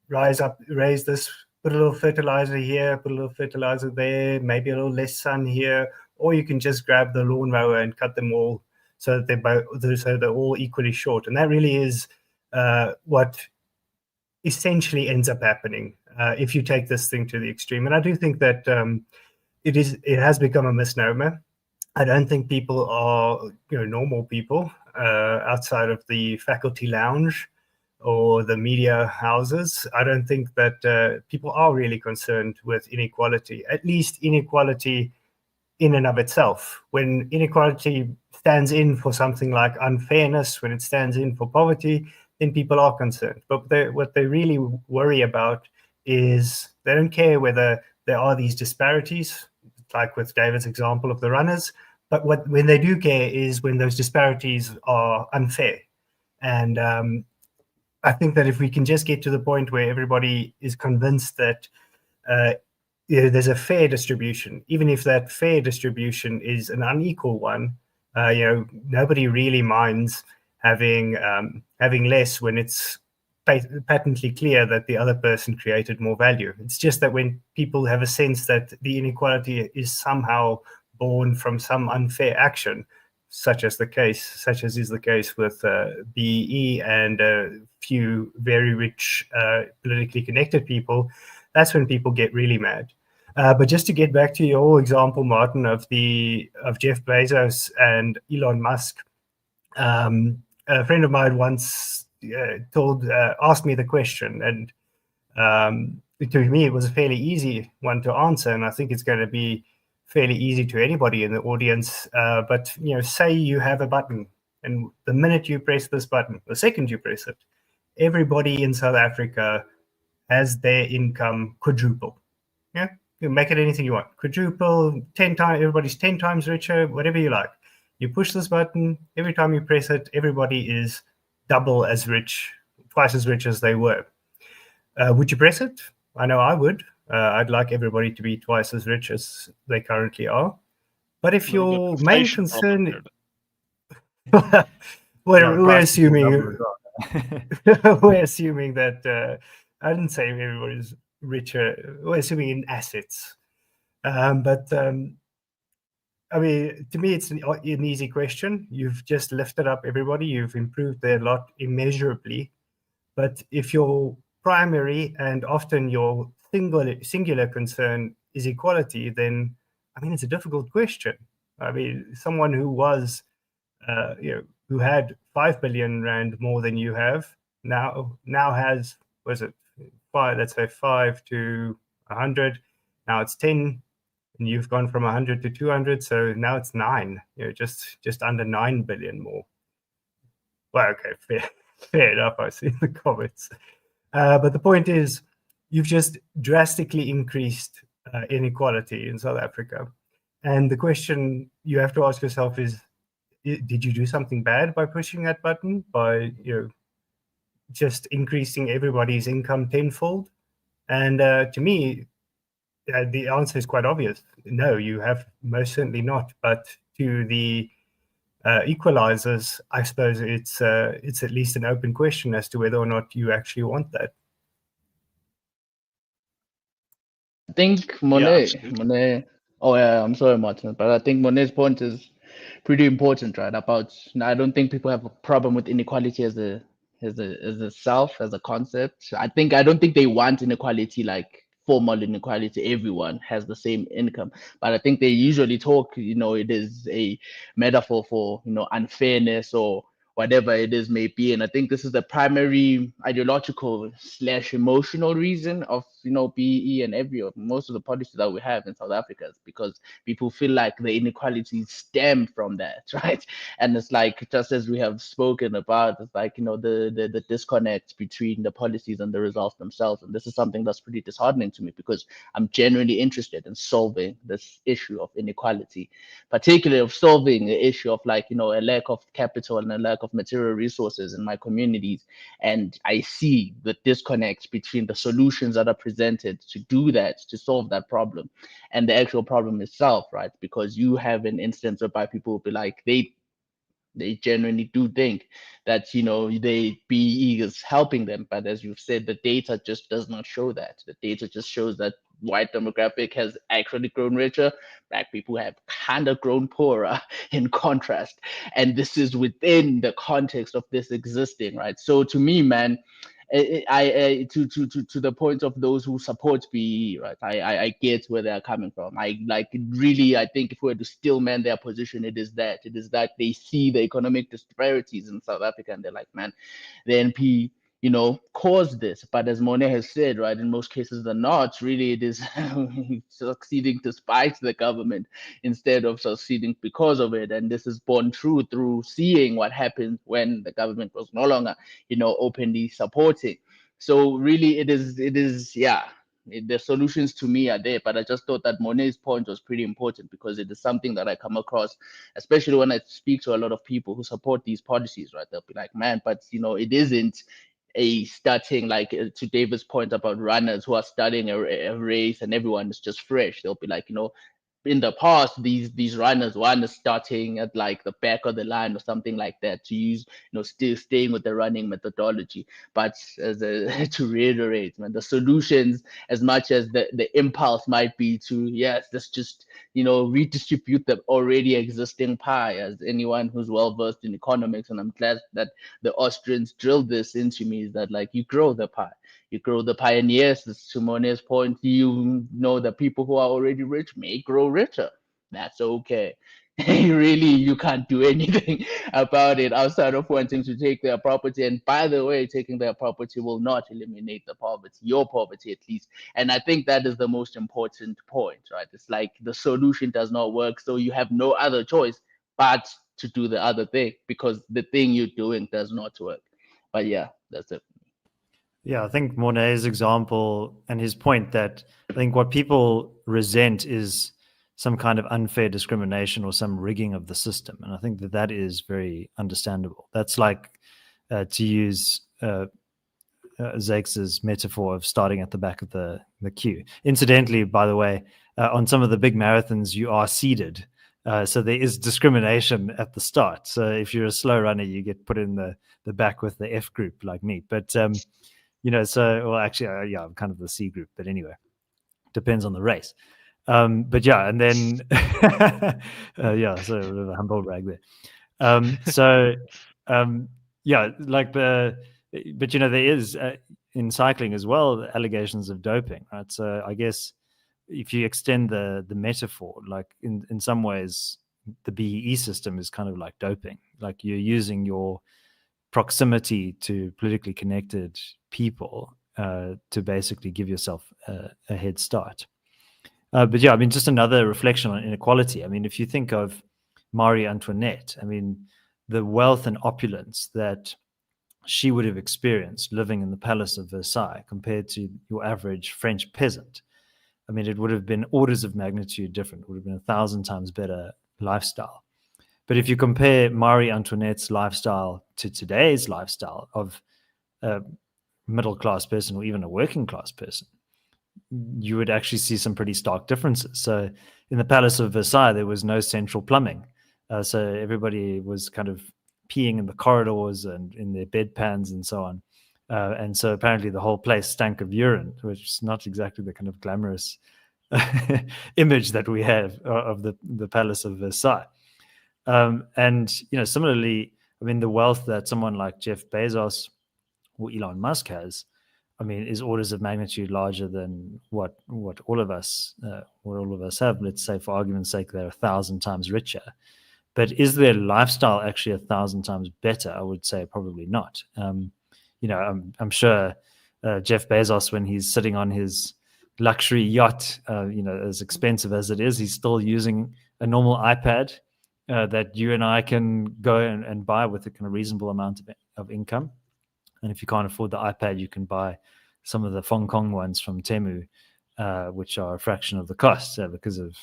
raise this, put a little fertilizer here, put a little fertilizer there, maybe a little less sun here, or you can just grab the lawnmower and cut them all so that they're all equally short. And that really is what essentially ends up happening if you take this thing to the extreme. And I do think that it has become a misnomer. I don't think people are normal people outside of the faculty lounge or the media houses. I don't think that people are really concerned with inequality, at least inequality in and of itself. When inequality stands in for something like unfairness, when it stands in for poverty, then people are concerned. But what they really worry about is they don't care whether there are these disparities, like with David's example of the runners. But when they do care is when those disparities are unfair. And I think that if we can just get to the point where everybody is convinced that there's a fair distribution, even if that fair distribution is an unequal one, nobody really minds having less when it's patently clear that the other person created more value. It's just that when people have a sense that the inequality is somehow born from some unfair action, such as is the case with BEE and a few very rich politically connected people, that's when people get really mad. But just to get back to your example, Martin, of Jeff Bezos and Elon Musk, a friend of mine once asked me the question, and to me it was a fairly easy one to answer, and I think it's going to be fairly easy to anybody in the audience. But say you have a button, and the minute you press this button, the second you press it, everybody in South Africa has their income quadruple. Yeah, you make it anything you want, quadruple, 10 times. Everybody's 10 times richer, whatever you like. You push this button, every time you press it, everybody is double as rich, twice as rich as they were. Would you press it? I know I would. I'd like everybody to be twice as rich as they currently are. But if your main concern, we're assuming that I didn't say everybody's richer. We're assuming in assets, but I mean, to me, it's an easy question. You've just lifted up everybody. You've improved their lot immeasurably. But if your primary and often your singular concern is equality, then, I mean, it's a difficult question. I mean, someone who was, who had 5 billion rand more than you have now has, was it 5? Let's say 5 to 100. Now it's 10. And you've gone from 100 to 200, so now it's 9. Just under 9 billion more. Well, okay, fair enough. I see the comments, but the point is, you've just drastically increased inequality in South Africa, and the question you have to ask yourself is, did you do something bad by pushing that button, by just increasing everybody's income tenfold? And to me, the answer is quite obvious. No, you have most certainly not. But to the equalizers, I suppose it's at least an open question as to whether or not you actually want that. I think Morné. Oh yeah, I'm sorry, Martin, but I think Morné's point is pretty important, right? About, I don't think people have a problem with inequality as a concept. I don't think they want inequality, like formal inequality. Everyone has the same income, but I think they usually talk, it is a metaphor for unfairness or whatever it is may be. And I think this is the primary ideological / emotional reason of BE and most of the policies that we have in South Africa, is because people feel like the inequalities stem from that, right? And it's like, just as we have spoken about, it's like the disconnect between the policies and the results themselves. And this is something that's pretty disheartening to me, because I'm genuinely interested in solving this issue of inequality, particularly of solving the issue of a lack of capital and a lack of material resources in my communities. And I see the disconnect between the solutions that are presented to do that, to solve that problem, and the actual problem itself, right? Because you have an instance whereby people will be like, they genuinely do think that they BE is helping them, but as you've said, the data just does not show that. The data just shows that white demographic has actually grown richer, black people have kind of grown poorer in contrast, and this is within the context of this existing, right? So to me, man, I to the point of those who support BE, right? I get where they're coming from. I think if we were to still man their position, it is that they see the economic disparities in South Africa, and they're like, man, the NP caused this. But as Morné has said, right, in most cases they're not. Really, it is succeeding despite the government instead of succeeding because of it. And this is borne true through seeing what happened when the government was no longer, openly supporting. So really, it is, yeah. The solutions to me are there, but I just thought that Morné's point was pretty important, because it is something that I come across, especially when I speak to a lot of people who support these policies, right? They'll be like, man, but it isn't a starting, like to David's point about runners who are starting a race and everyone is just fresh. They'll be like, in the past, these runners, one is starting at like the back of the line or something like that, to use, still staying with the running methodology. But to reiterate, man, the solutions, as much as the impulse might be to, yes, let's just redistribute the already existing pie. As anyone who's well versed in economics, and I'm glad that the Austrians drilled this into me, is that, like, you grow the pie. You grow the pioneers. To Morné's point, the people who are already rich may grow richer. That's okay. Really, you can't do anything about it outside of wanting to take their property. And by the way, taking their property will not eliminate the poverty, your poverty at least. And I think that is the most important point, right? It's like the solution does not work, so you have no other choice but to do the other thing, because the thing you're doing does not work. But yeah, that's it. Yeah, I think Morné's example and his point that I think what people resent is some kind of unfair discrimination or some rigging of the system. And I think that is very understandable. That's like, to use Zakes' metaphor of starting at the back of the queue. Incidentally, by the way, on some of the big marathons, you are seeded. So there is discrimination at the start. So if you're a slow runner, you get put in the back with the F group like me. But well, actually, I'm kind of the C group, but anyway, depends on the race. But yeah, and then, so a bit of a humble brag there. Yeah, like but there is, in cycling as well, allegations of doping, right? So I guess if you extend the metaphor, like in some ways, the BEE system is kind of like doping. Like you're using your proximity to politically connected people to basically give yourself a head start. But yeah, I mean, just another reflection on inequality. I mean, if you think of Marie Antoinette, I mean, the wealth and opulence that she would have experienced living in the Palace of Versailles compared to your average French peasant, I mean, it would have been orders of magnitude different. It would have been 1,000 times better lifestyle. But if you compare Marie Antoinette's lifestyle to today's lifestyle of a middle-class person or even a working-class person, you would actually see some pretty stark differences. So in the Palace of Versailles, there was no central plumbing. So everybody was kind of peeing in the corridors and in their bedpans and so on. And so apparently the whole place stank of urine, which is not exactly the kind of glamorous image that we have of the Palace of Versailles. And, similarly, I mean, the wealth that someone like Jeff Bezos or Elon Musk has, I mean, is orders of magnitude larger than what all of us have. Let's say, for argument's sake, they're 1,000 times richer. But is their lifestyle actually 1,000 times better? I would say probably not. I'm sure Jeff Bezos, when he's sitting on his luxury yacht, as expensive as it is, he's still using a normal iPad that you and I can go and buy with a kind of reasonable amount of income. And if you can't afford the iPad, you can buy some of the Hong Kong ones from Mthembu, which are a fraction of the cost because of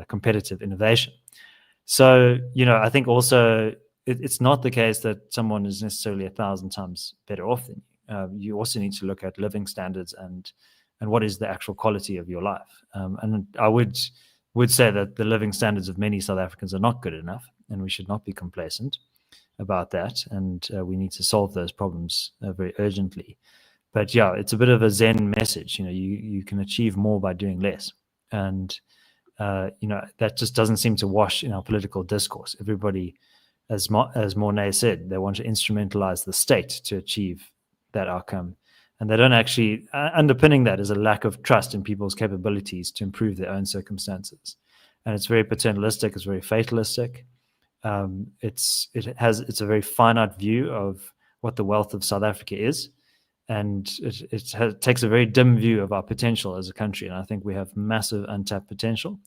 competitive innovation. So, I think also it's not the case that someone is necessarily 1,000 times better off than you. You also need to look at living standards and what is the actual quality of your life. And I would say that the living standards of many South Africans are not good enough, and we should not be complacent about that. And we need to solve those problems very urgently. But yeah, it's a bit of a Zen message. You can achieve more by doing less. And that just doesn't seem to wash in our political discourse. Everybody, as Morné said, they want to instrumentalize the state to achieve that outcome. And they don't actually, underpinning that is a lack of trust in people's capabilities to improve their own circumstances. And it's very paternalistic, it's very fatalistic. It's a very finite view of what the wealth of South Africa is. And it takes a very dim view of our potential as a country. And I think we have massive untapped potential.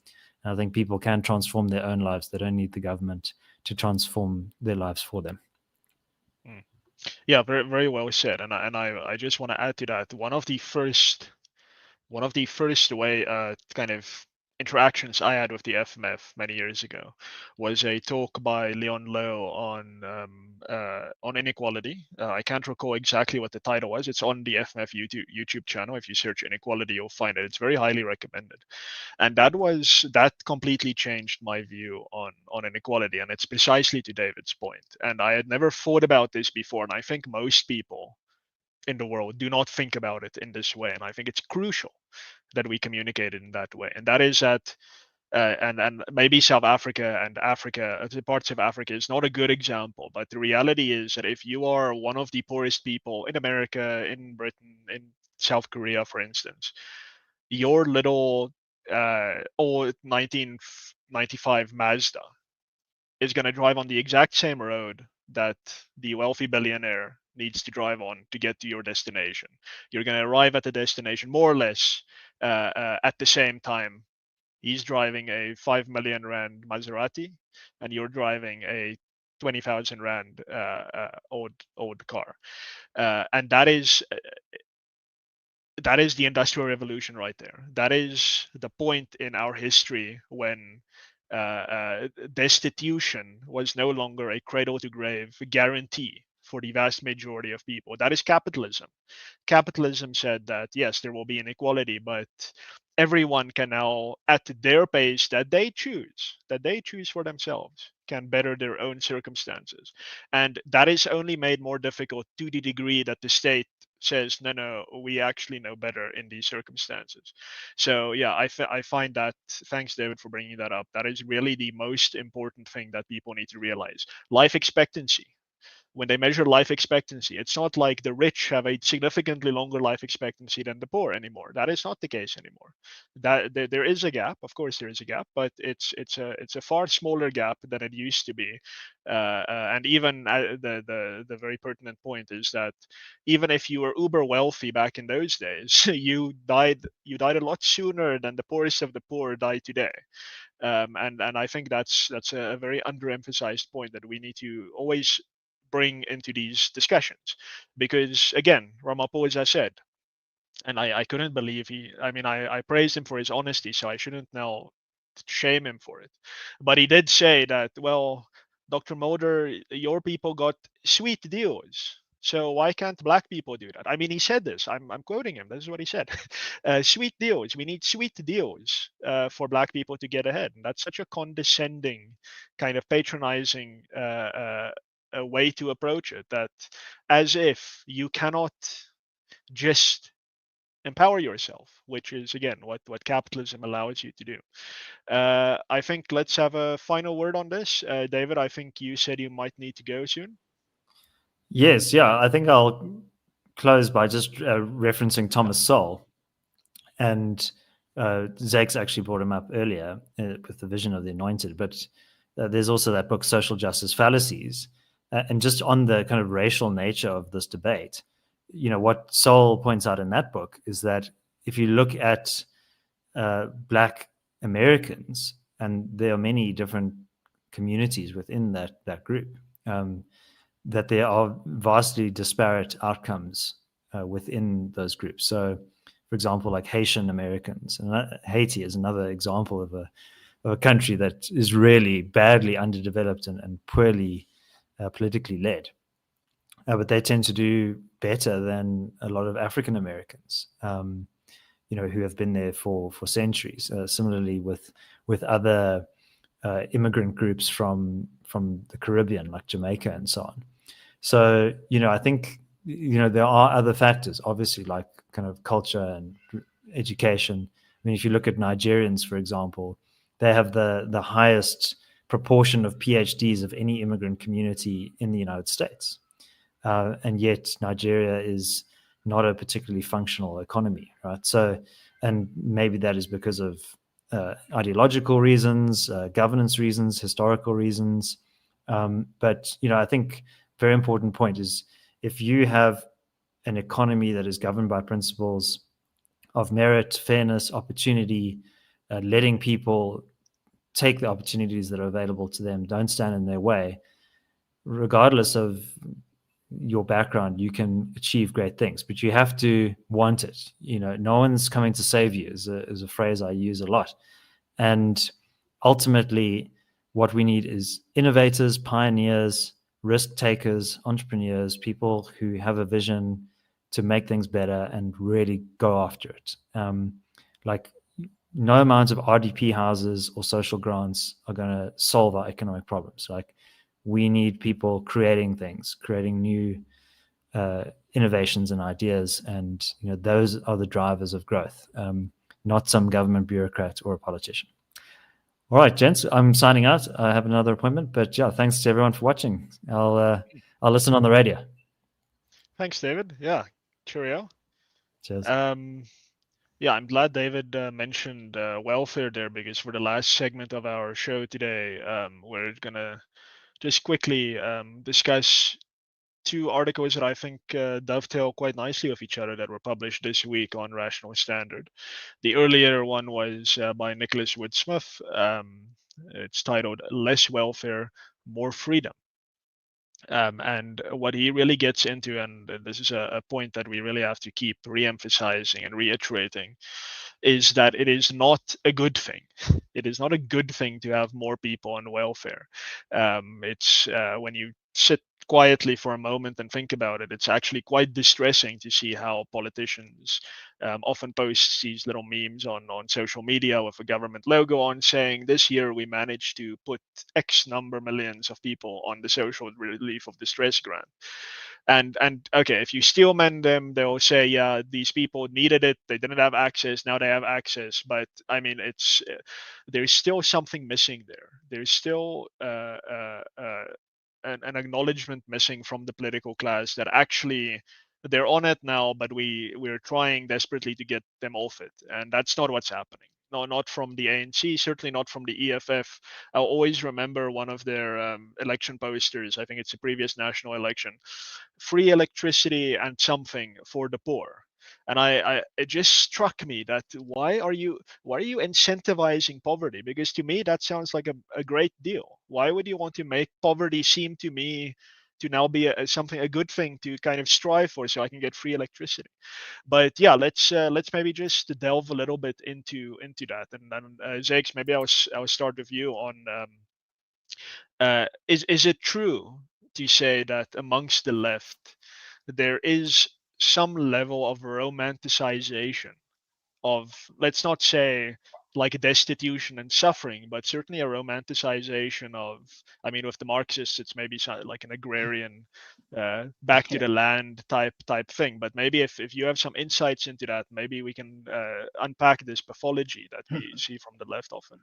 And I think people can transform their own lives. They don't need the government to transform their lives for them. Yeah, very, very well said. And I just want to add to that. One of the first way kind of interactions I had with the FMF many years ago was a talk by Leon Lowe on inequality. I can't recall exactly what the title was. It's on the FMF YouTube channel. If you search inequality, you'll find it. It's very highly recommended. And that completely changed my view on inequality. And it's precisely to David's point. And I had never thought about this before. And I think most people in the world do not think about it in this way. And I think it's crucial that we communicate it in that way. And that is that and maybe South Africa and Africa, parts of Africa is not a good example, but the reality is that if you are one of the poorest people in America, in Britain, in South Korea, for instance, your little old 1995 Mazda is going to drive on the exact same road that the wealthy billionaire needs to drive on to get to your destination. You're going to arrive at the destination more or less at the same time. He's driving a 5 million rand Maserati, and you're driving a 20,000 rand old car, and that is the industrial revolution right there. That is the point in our history when destitution was no longer a cradle to grave guarantee for the vast majority of people. That is capitalism. Capitalism said that yes, there will be inequality, but everyone can now, at their pace that they choose for themselves, can better their own circumstances. And that is only made more difficult to the degree that the state says, no, we actually know better in these circumstances. So yeah, I find that, thanks David for bringing that up, that is really the most important thing that people need to realize. Life expectancy. When they measure life expectancy, it's not like the rich have a significantly longer life expectancy than the poor anymore. That is not the case anymore. That there is a gap, of course there is a gap, but it's a far smaller gap than it used to be. And even the very pertinent point is that even if you were uber wealthy back in those days, you died a lot sooner than the poorest of the poor die today. And I think that's a very underemphasized point that we need to always bring into these discussions, because again, Ramaphosa said, and I couldn't believe I praised him for his honesty, so I shouldn't now shame him for it, but he did say that, well, Dr. Mulder, your people got sweet deals, so why can't black people do that? I mean, he said this. I'm quoting him. This is what he said. Sweet deals. We need sweet deals for black people to get ahead. And that's such a condescending, kind of patronizing a way to approach it, that as if you cannot just empower yourself, which is again what capitalism allows you to do. I think let's have a final word on this. David, I think you said you might need to go soon. Yes, yeah. I think I'll close by just referencing Thomas Sowell. And Zakes actually brought him up earlier with the vision of the anointed. But there's also that book, Social Justice Fallacies. And just on the kind of racial nature of this debate, what Sowell points out in that book is that if you look at Black Americans, and there are many different communities within that group, that there are vastly disparate outcomes within those groups. So, for example, like Haitian Americans, and Haiti is another example of a country that is really badly underdeveloped and poorly politically led. But they tend to do better than a lot of African Americans, who have been there for centuries. Similarly, with other immigrant groups from the Caribbean, like Jamaica and so on. So, I think, there are other factors, obviously, like kind of culture and education. I mean, if you look at Nigerians, for example, they have the highest proportion of PhDs of any immigrant community in the United States. And yet Nigeria is not a particularly functional economy, right? So, and maybe that is because of ideological reasons, governance reasons, historical reasons. But, I think very important point is, if you have an economy that is governed by principles of merit, fairness, opportunity, letting people take the opportunities that are available to them, don't stand in their way, regardless of your background, you can achieve great things, but you have to want it. No one's coming to save you is a phrase I use a lot. And ultimately, what we need is innovators, pioneers, risk takers, entrepreneurs, people who have a vision to make things better and really go after it. Like, no amount of RDP houses or social grants are going to solve our economic problems. Like, we need people creating things, creating new innovations and ideas, and those are the drivers of growth, not some government bureaucrat or a politician. All right, gents, I'm signing out. I have another appointment, but yeah, thanks to everyone for watching. I'll listen on the radio. Thanks, David. Yeah, cheerio. Cheers. Yeah, I'm glad David mentioned welfare there, because for the last segment of our show today, we're gonna just quickly discuss two articles that I think dovetail quite nicely with each other that were published this week on Rational Standard. The earlier one was by Nicholas Wood Smith. It's titled "Less Welfare, More Freedom." And what he really gets into, and this is a point that we really have to keep re-emphasizing and reiterating, is that it is not a good thing. It is not a good thing to have more people on welfare. It's when you sit quietly for a moment and think about it, it's actually quite distressing to see how politicians often post these little memes on social media with a government logo on, saying this year we managed to put X number millions of people on the social relief of distress grant. And okay, if you steel man them, they'll say, yeah, these people needed it, they didn't have access, now they have access. But I mean, it's there's still something missing there. There's still an acknowledgement missing from the political class that actually they're on it now, but we're trying desperately to get them off it, and that's not what's happening. No, not from the ANC, certainly not from the EFF. I'll always remember one of their election posters. I think it's the previous national election: free electricity and something for the poor. And it just struck me that why are you incentivizing poverty? Because to me that sounds like a great deal. Why would you want to make poverty seem to me to now be a good thing to kind of strive for, so I can get free electricity? But yeah, let's maybe just delve a little bit into that. And then Zakes, maybe I'll start with you on is it true to say that amongst the left there is some level of romanticization of, let's not say like destitution and suffering, but certainly a romanticization of, I mean, with the Marxists, it's maybe like an agrarian, back to the land type thing. But maybe if you have some insights into that, maybe we can unpack this pathology that we see from the left often.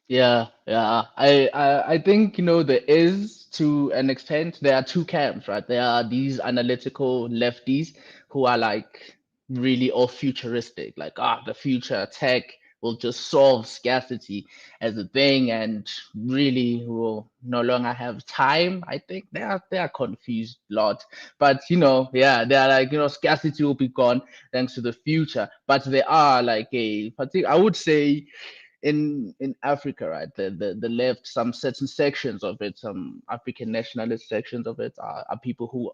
Yeah. I think, there is, to an extent, there are two camps, right? There are these analytical lefties who are like really all futuristic, like, the future tech will just solve scarcity as a thing, and really will no longer have time. I think they are confused a lot. But yeah, they are like, scarcity will be gone thanks to the future. But there are like I would say, in Africa, right? The left, some certain sections of it, some African nationalist sections of it, are people who,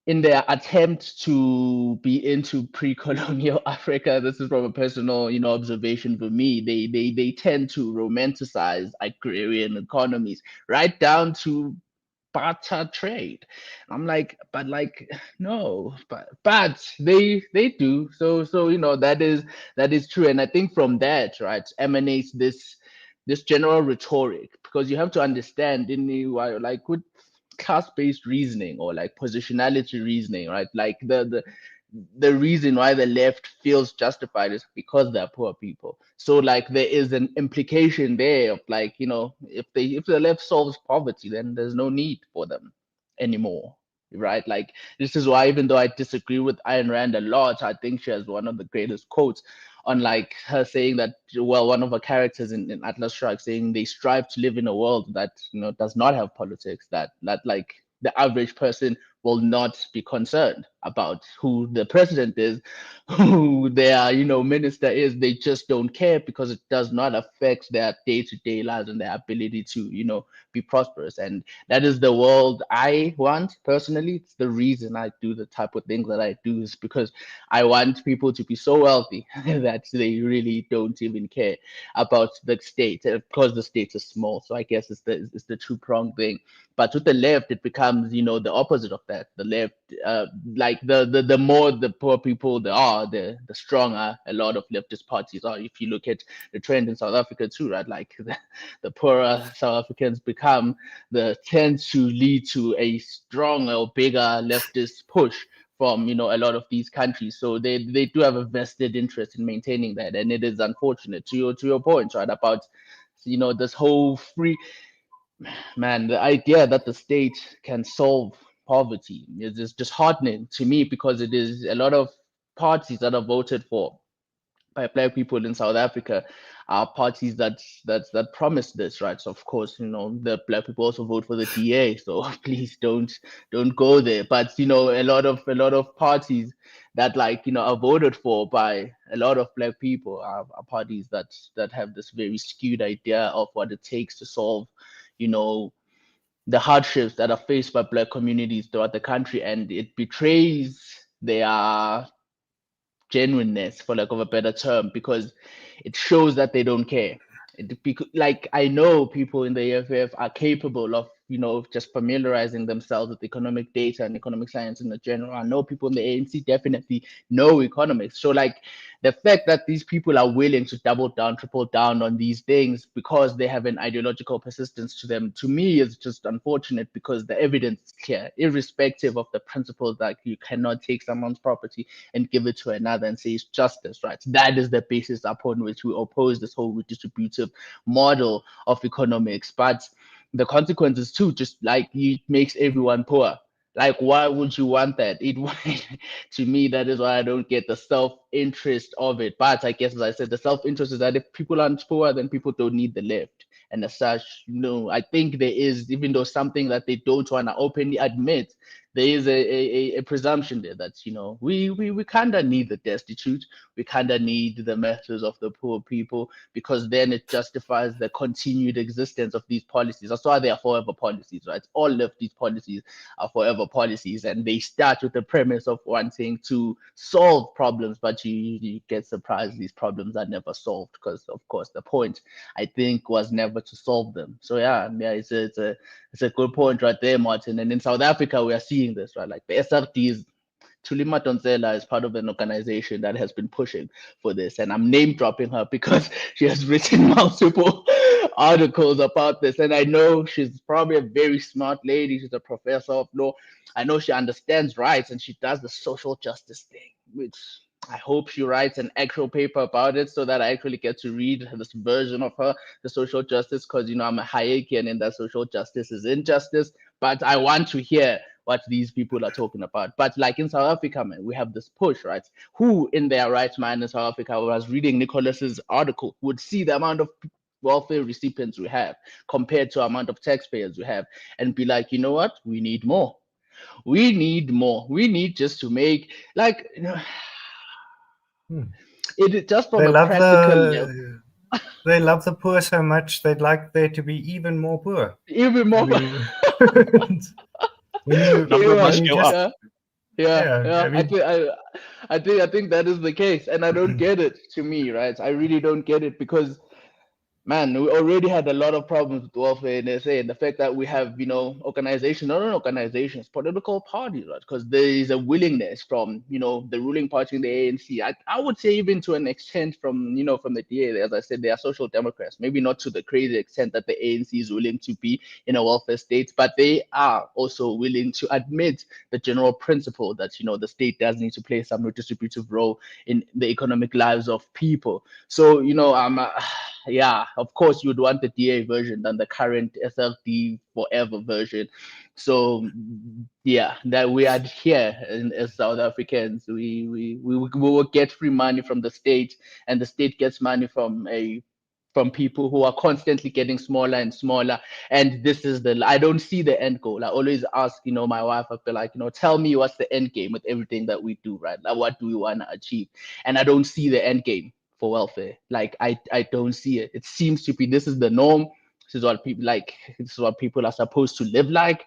in their attempt to be into pre-colonial Africa, this is from a personal, observation for me. They tend to romanticize agrarian economies, right down to barter trade. I'm like, but like, no, but they do. So that is true. And I think from that, right, emanates this general rhetoric, because you have to understand, in the like, with class-based reasoning, or like positionality reasoning, right? Like the reason why the left feels justified is because they're poor people. So like there is an implication there of like, if the left solves poverty, then there's no need for them anymore. Right? Like, this is why, even though I disagree with Ayn Rand a lot, I think she has one of the greatest quotes on like her saying that, well, one of her characters in Atlas Shrugged, saying they strive to live in a world that does not have politics, that like the average person will not be concerned about who the president is, who their minister is. They just don't care because it does not affect their day-to-day lives and their ability to be prosperous. And that is the world I want personally. It's the reason I do the type of things that I do, is because I want people to be so wealthy that they really don't even care about the state, because the state is small. So I guess it's the two-pronged thing. But with the left, it becomes the opposite of that. The left, like the more the poor people there are, the stronger a lot of leftist parties are. If you look at the trend in South Africa too, right? Like the poorer South Africans become, the tend to lead to a stronger or bigger leftist push from a lot of these countries. So they do have a vested interest in maintaining that, and it is unfortunate. To your point, right, about this whole free, man, the idea that the state can solve poverty is disheartening to me, because it is a lot of parties that are voted for by black people in South Africa are parties that promise this, right? So of course, the black people also vote for the DA, so please don't go there. But a lot of parties that are voted for by a lot of black people are parties that have this very skewed idea of what it takes to solve, the hardships that are faced by black communities throughout the country, and it betrays their genuineness, for lack of a better term, because it shows that they don't care. Like, I know people in the EFF are capable of just familiarizing themselves with economic data and economic science in the general. I know people in the ANC definitely know economics. So like, the fact that these people are willing to double down, triple down on these things because they have an ideological persistence to them, to me is just unfortunate, because the evidence is clear, irrespective of the principles that you cannot take someone's property and give it to another and say it's justice, right? That is the basis upon which we oppose this whole redistributive model of economics. But the consequences too, just like, it makes everyone poor. Like, why would you want that? To me, that is why I don't get the self-interest of it. But I guess, as I said, the self-interest is that if people aren't poor, then people don't need the left. And as such, I think there is, even though something that they don't want to openly admit, there is a presumption there that we kind of need the destitute, we kind of need the masses of the poor people, because then it justifies the continued existence of these policies. That's why they are forever policies, right? All of these policies are forever policies, and they start with the premise of wanting to solve problems, but you get surprised these problems are never solved, because of course the point, I think, was never to solve them. So yeah, it's a good point right there, Martin. And in South Africa, we are seeing this, right? Like, the SRDs, Tulima Tonsela is part of an organization that has been pushing for this. And I'm name dropping her because she has written multiple articles about this. And I know she's probably a very smart lady. She's a professor of law. I know she understands rights, and she does the social justice thing, which I hope she writes an actual paper about it, so that I actually get to read this version of her, the social justice, because I'm a Hayekian, and that social justice is injustice. But I want to hear what these people are talking about. But like in South Africa, man, we have this push, right? Who in their right mind in South Africa, who was reading Nicholas's article, would see the amount of welfare recipients we have compared to the amount of taxpayers we have, and be like, you know what? We need more. We need more. We need just to make, like, it just from They a love practical level. they love the poor so much, they'd like there to be even more poor. Even more. I mean, when you Number must when you go just up. Yeah. I mean, I think that is the case, and I don't get it. To me, right? I really don't get it, because, man, we already had a lot of problems with welfare in SA, and the fact that we have, organizations, not only organizations, political parties, right? Because there is a willingness from, the ruling party in the ANC. I would say even to an extent from, from the DA, as I said, they are social democrats, maybe not to the crazy extent that the ANC is willing to be in a welfare state, but they are also willing to admit the general principle that, the state does need to play some redistributive role in the economic lives of people. So, yeah, of course, you'd want the DA version than the current SLD forever version. So, yeah, that we are here as South Africans. We will get free money from the state, and the state gets money from a from people who are constantly getting smaller and smaller. And this is I don't see the end goal. I always ask, my wife, I feel like, tell me what's the end game with everything that we do, right? Like, what do we want to achieve? And I don't see the end game for welfare. Like, I don't see it. It seems to be, this is the norm. This is what people are supposed to live like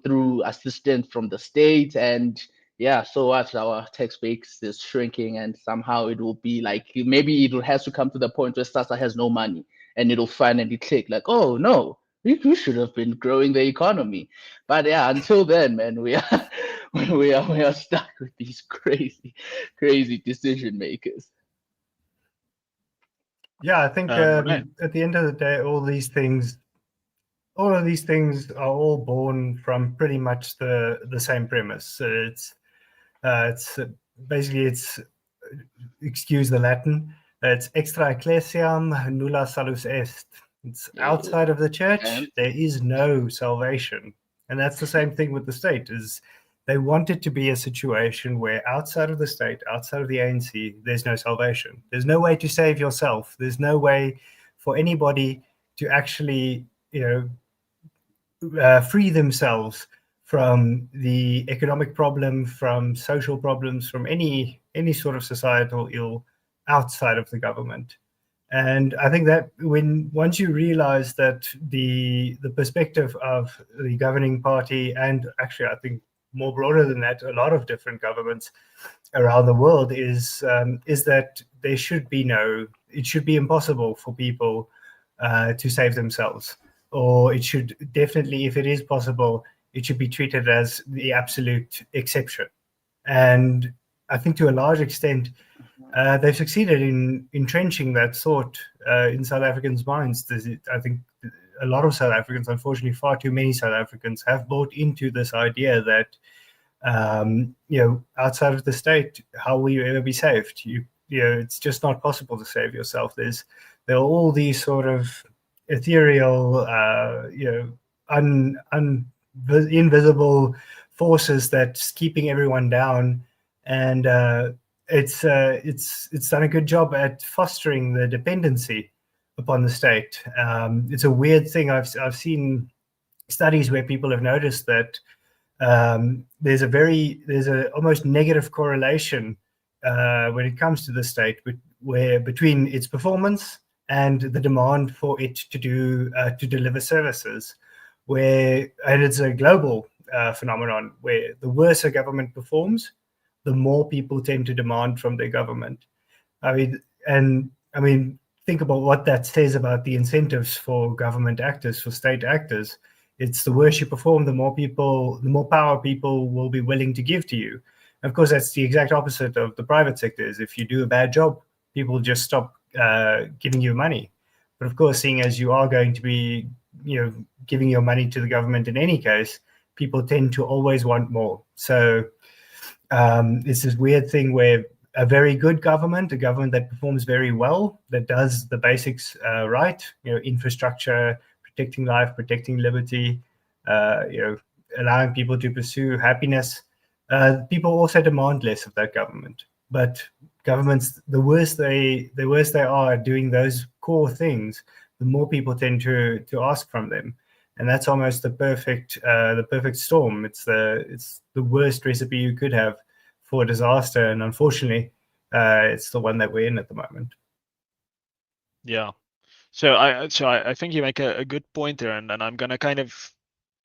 through assistance from the state. And yeah, so what, our tax base is shrinking, and somehow it will be like, maybe it has to come to the point where SASSA has no money, and it'll finally click like, oh no, we should have been growing the economy. But yeah, until then, man, we are stuck with these crazy decision makers. Yeah, I think Morné. at the end of the day, all of these things are all born from pretty much the same premise. So it's basically, it's, excuse the Latin, it's extra ecclesiam nulla salus est. It's outside of the church, And there is no salvation. And that's the same thing with the state, is they want it to be a situation where outside of the state, outside of the ANC, there's no salvation. There's no way to save yourself. There's no way for anybody to actually, free themselves from the economic problem, from social problems, from any sort of societal ill outside of the government. And I think that once you realize that the perspective of the governing party, and actually I think more broader than that, a lot of different governments around the world, is that it should be impossible for people to save themselves. Or it should definitely, if it is possible, it should be treated as the absolute exception. And I think to a large extent, they've succeeded in entrenching that thought in South Africans' minds. I think a lot of South Africans, unfortunately, far too many South Africans, have bought into this idea that, outside of the state, how will you ever be saved? It's just not possible to save yourself. There are all these sort of ethereal, invisible forces that's keeping everyone down, and it's done a good job at fostering the dependency upon the state. It's a weird thing. I've seen studies where people have noticed that there's a almost negative correlation when it comes to the state, between its performance and the demand for it to deliver services, and it's a global phenomenon where the worse a government performs, the more people tend to demand from their government. Think about what that says about the incentives for government actors, for state actors. It's the worse you perform, the more power people will be willing to give to you. Of course, that's the exact opposite of the private sector. If you do a bad job, people just stop giving you money. But of course, seeing as you are going to be, giving your money to the government in any case, people tend to always want more. So it's this weird thing where a very good government, a government that performs very well, that does the basics right, infrastructure, protecting life, protecting liberty, allowing people to pursue happiness, people also demand less of that government. But governments, the worse they are at doing those core things, the more people tend to ask from them, and that's almost the perfect storm. It's the worst recipe you could have for disaster, and unfortunately, it's the one that we're in at the moment. Yeah. So I think you make a good point there, and I'm gonna kind of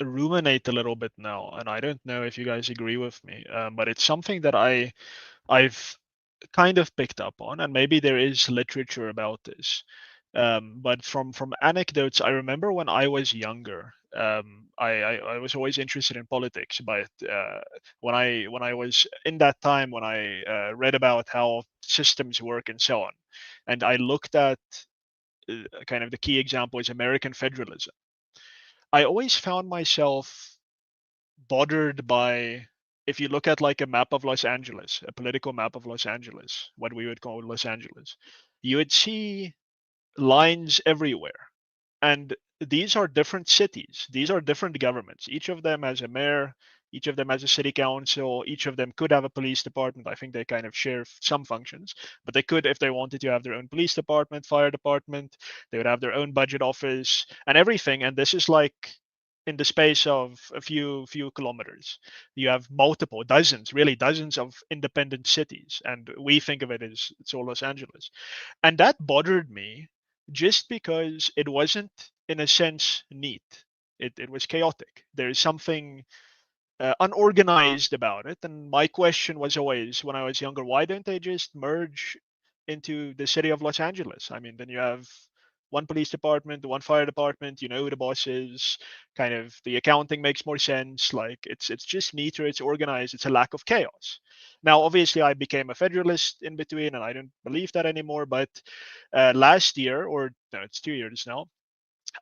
ruminate a little bit now, and I don't know if you guys agree with me, but it's something that I've kind of picked up on, and maybe there is literature about this. But from anecdotes, I remember when I was younger, I was always interested in politics. But when I was in that time, when I read about how systems work and so on, and I looked at kind of the key example is American federalism, I always found myself bothered by, if you look at like a map of Los Angeles, a political map of Los Angeles, what we would call Los Angeles, you would see lines everywhere. And these are different cities. These are different governments. Each of them has a mayor, Each of them has a city council. Each of them could have a police department. I think they kind of share some functions, but they could, if they wanted to, have their own police department, fire department. They would have their own budget office and everything. And this is like in the space of a few kilometers. You have multiple, dozens of independent cities, and we think of it as it's all Los Angeles. And that bothered me just because it wasn't, in a sense, neat. It was chaotic. There is something unorganized about it. And my question was always, when I was younger, why don't they just merge into the city of Los Angeles? I mean, then you have one police department, one fire department, you know who the boss is, kind of the accounting makes more sense. Like it's just neater, it's organized, it's a lack of chaos. Now, obviously, I became a federalist in between, and I don't believe that anymore. But last year, or no, it's 2 years now,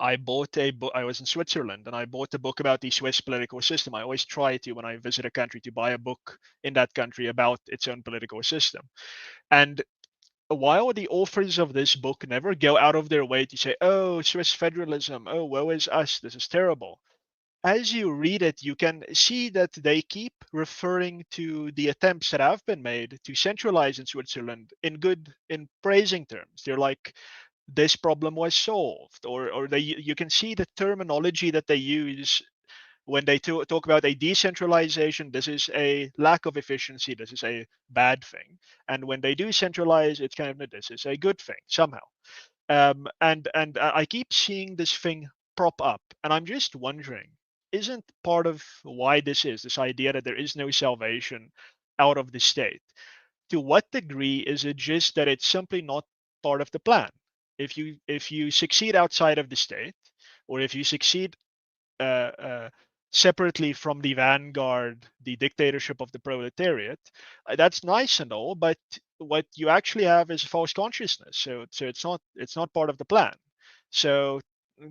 I bought a book. I was in Switzerland and I bought a book about the Swiss political system. I always try to, when I visit a country, to buy a book in that country about its own political system. And while the authors of this book never go out of their way to say, oh, Swiss federalism, oh, woe is us, this is terrible, as you read it, you can see that they keep referring to the attempts that have been made to centralize in Switzerland in praising terms. They're like, this problem was solved, or you can see the terminology that they use when they talk about a decentralization. This is a lack of efficiency, this is a bad thing. And when they do centralize, it's kind of, this is a good thing somehow. And I keep seeing this thing prop up, and I'm just wondering, isn't part of why this idea that there is no salvation out of the state, to what degree is it just that it's simply not part of the plan? If you succeed outside of the state, or if you succeed separately from the vanguard, the dictatorship of the proletariat, that's nice and all, but what you actually have is false consciousness. So it's not part of the plan. So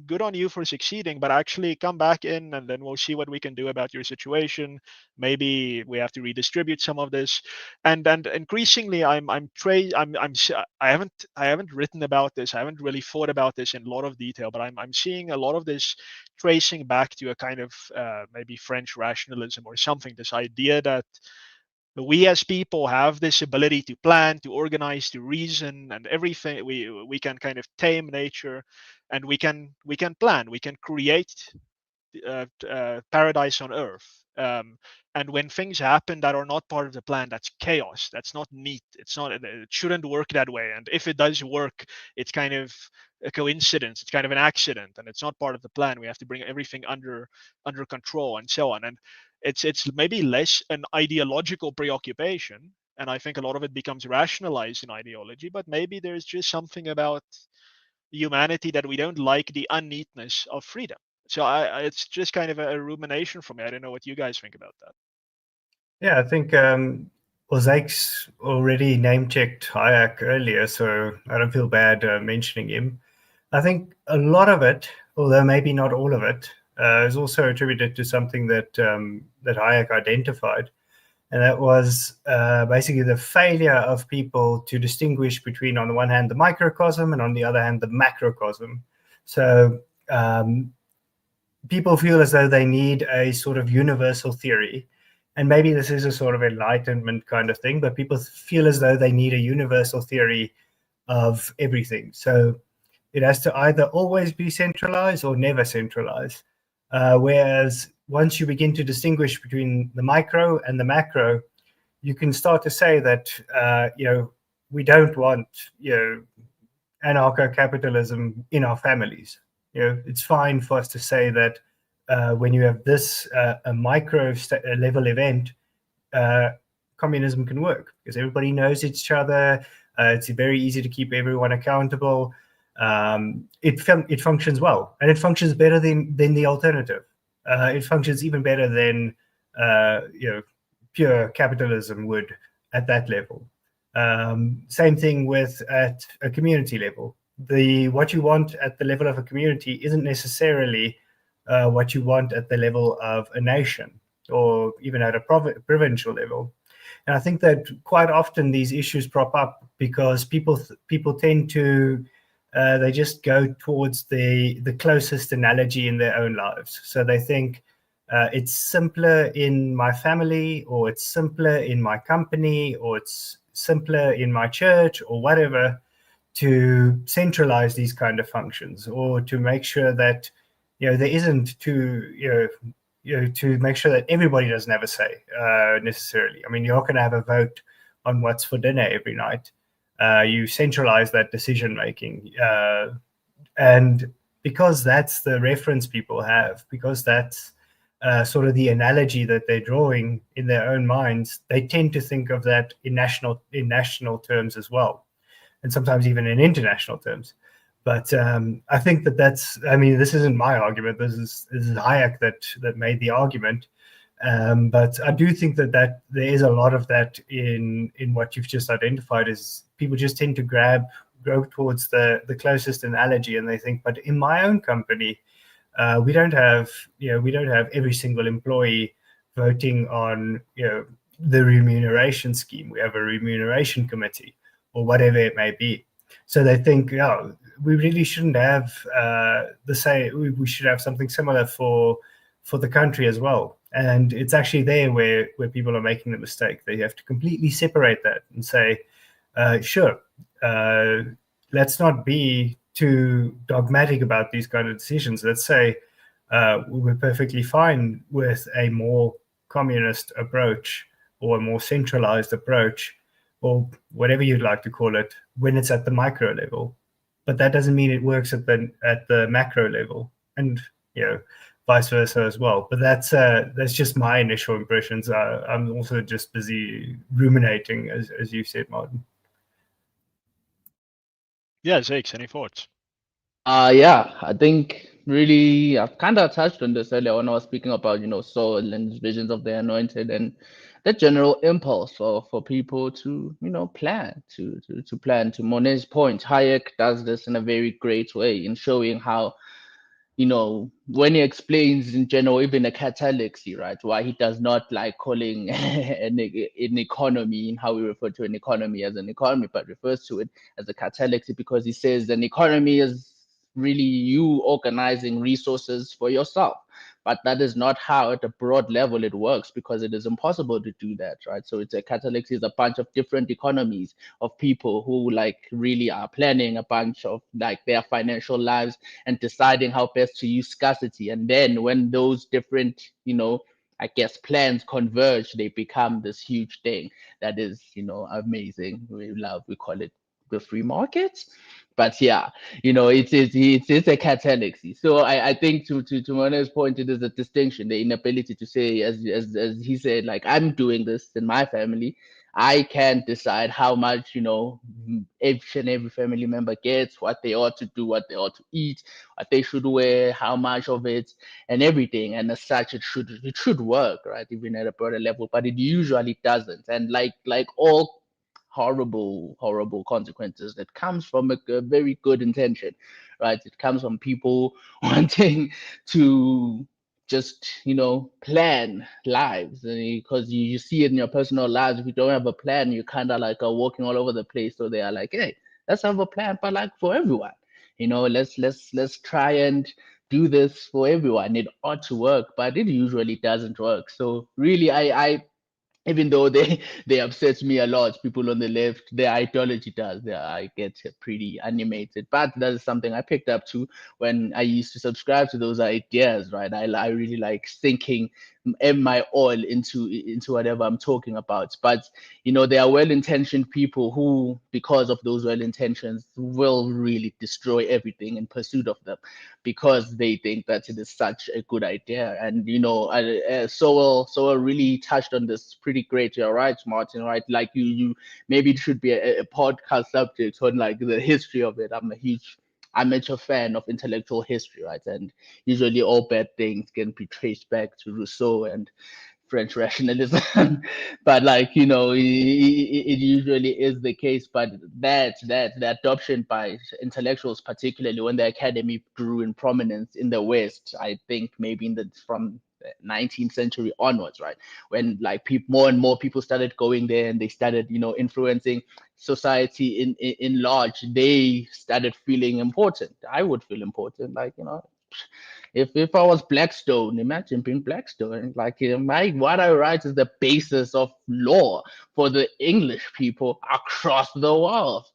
good on you for succeeding, but actually come back in, and then we'll see what we can do about your situation. Maybe we have to redistribute some of this. And increasingly, I haven't written about this. I haven't really thought about this in a lot of detail, but I'm seeing a lot of this tracing back to a kind of maybe French rationalism or something. This idea that we as people have this ability to plan, to organize, to reason, and everything. We can kind of tame nature, and we can plan. We can create paradise on earth. And when things happen that are not part of the plan, that's chaos. That's not neat. It's not. It shouldn't work that way. And if it does work, it's kind of a coincidence. It's kind of an accident, and it's not part of the plan. We have to bring everything under control, and so on. And it's maybe less an ideological preoccupation, and I think a lot of it becomes rationalized in ideology. But maybe there's just something about humanity that we don't like, the unneatness of freedom. So it's just kind of a rumination for me. I don't know what you guys think about that. Yeah, I think Ozak's already name-checked Hayek earlier, so I don't feel bad mentioning him. I think a lot of it, although maybe not all of it, is also attributed to something that that Hayek identified, and that was basically the failure of people to distinguish between, on the one hand, the microcosm, and on the other hand, the macrocosm. So people feel as though they need a sort of universal theory, and maybe this is a sort of enlightenment kind of thing, but people feel as though they need a universal theory of everything. So it has to either always be centralized or never centralized. Whereas once you begin to distinguish between the micro and the macro, you can start to say that we don't want anarcho-capitalism in our families. It's fine for us to say that when you have this a micro level event, communism can work because everybody knows each other. It's very easy to keep everyone accountable. It functions well, and it functions better than the alternative. It functions even better than pure capitalism would at that level. Same thing with at a community level. What you want at the level of a community isn't necessarily what you want at the level of a nation or even at a provincial level. And I think that quite often these issues prop up because people tend to they just go towards the closest analogy in their own lives. So they think it's simpler in my family, or it's simpler in my company, or it's simpler in my church, or whatever, to centralize these kind of functions, or to make sure that there isn't to make sure that everybody doesn't have a say necessarily. I mean, you're not going to have a vote on what's for dinner every night. You centralize that decision making, and because that's the reference people have, because that's sort of the analogy that they're drawing in their own minds, they tend to think of that in national terms as well, and sometimes even in international terms. But I think that's, I mean, this isn't my argument. This is Hayek that made the argument. But I do think that there is a lot of that in what you've just identified. Is people just tend to go towards the closest analogy, and they think, but in my own company, we don't have every single employee voting on the remuneration scheme. We have a remuneration committee, or whatever it may be. So they think, we really shouldn't have the same. We should have something similar for the country as well. And it's actually there where people are making the mistake. They have to completely separate that and say, sure, let's not be too dogmatic about these kind of decisions. Let's say we're perfectly fine with a more communist approach, or a more centralized approach, or whatever you'd like to call it, when it's at the micro level. But that doesn't mean it works at the macro level, and vice versa as well. But that's just my initial impressions. I'm also just busy ruminating, as you said, Martin. Yeah, Zakes, any thoughts? Yeah, I think really I've kind of touched on this earlier when I was speaking about, soul and visions of the anointed, and the general impulse for people to, plan, to plan. To Morné's point, Hayek does this in a very great way in showing how, when he explains in general, even a catalepsy, right, why he does not like calling an economy, in how we refer to an economy as an economy, but refers to it as a catalepsy, because he says an economy is really you organizing resources for yourself. But that is not how at a broad level it works, because it is impossible to do that, right? So it's a catalepsy is a bunch of different economies of people who really are planning a bunch of their financial lives and deciding how best to use scarcity. And then when those different, I guess, plans converge, they become this huge thing that is, amazing. We call it the free market. But yeah, it's a catalepsy. So I think to Mona's point, it is a distinction, the inability to say, as he said, I'm doing this in my family. I can't decide how much, each and every family member gets, what they ought to do, what they ought to eat, what they should wear, how much of it, and everything. And as such, it should work, right? Even at a broader level, but it usually doesn't. And like all horrible consequences that comes from a very good intention, right? It comes from people wanting to just plan lives, because you see it in your personal lives. If you don't have a plan, you kind of are walking all over the place. So they are like, hey, let's have a plan, but for everyone, let's try and do this for everyone. It ought to work, but it usually doesn't work. So really, I even though they upset me a lot, people on the left, their ideology does. I get pretty animated, but that is something I picked up too when I used to subscribe to those ideas, right? I really like sinking my all into whatever I'm talking about. But there are well-intentioned people who, because of those well intentions, will really destroy everything in pursuit of them, because they think that it is such a good idea. And Sowell really touched on this pretty great. You're right, Martin, right? You maybe it should be a podcast subject on the history of it. I'm a major fan of intellectual history, right? And usually all bad things can be traced back to Rousseau and French rationalism. But it usually is the case. But the adoption by intellectuals, particularly when the academy grew in prominence in the West, I think maybe from the 19th century onwards, right, when more and more people started going there, and they started influencing society in large, they started feeling important. I would feel important, If I was Blackstone, imagine being Blackstone. Like what I write is the basis of law for the English people across the world.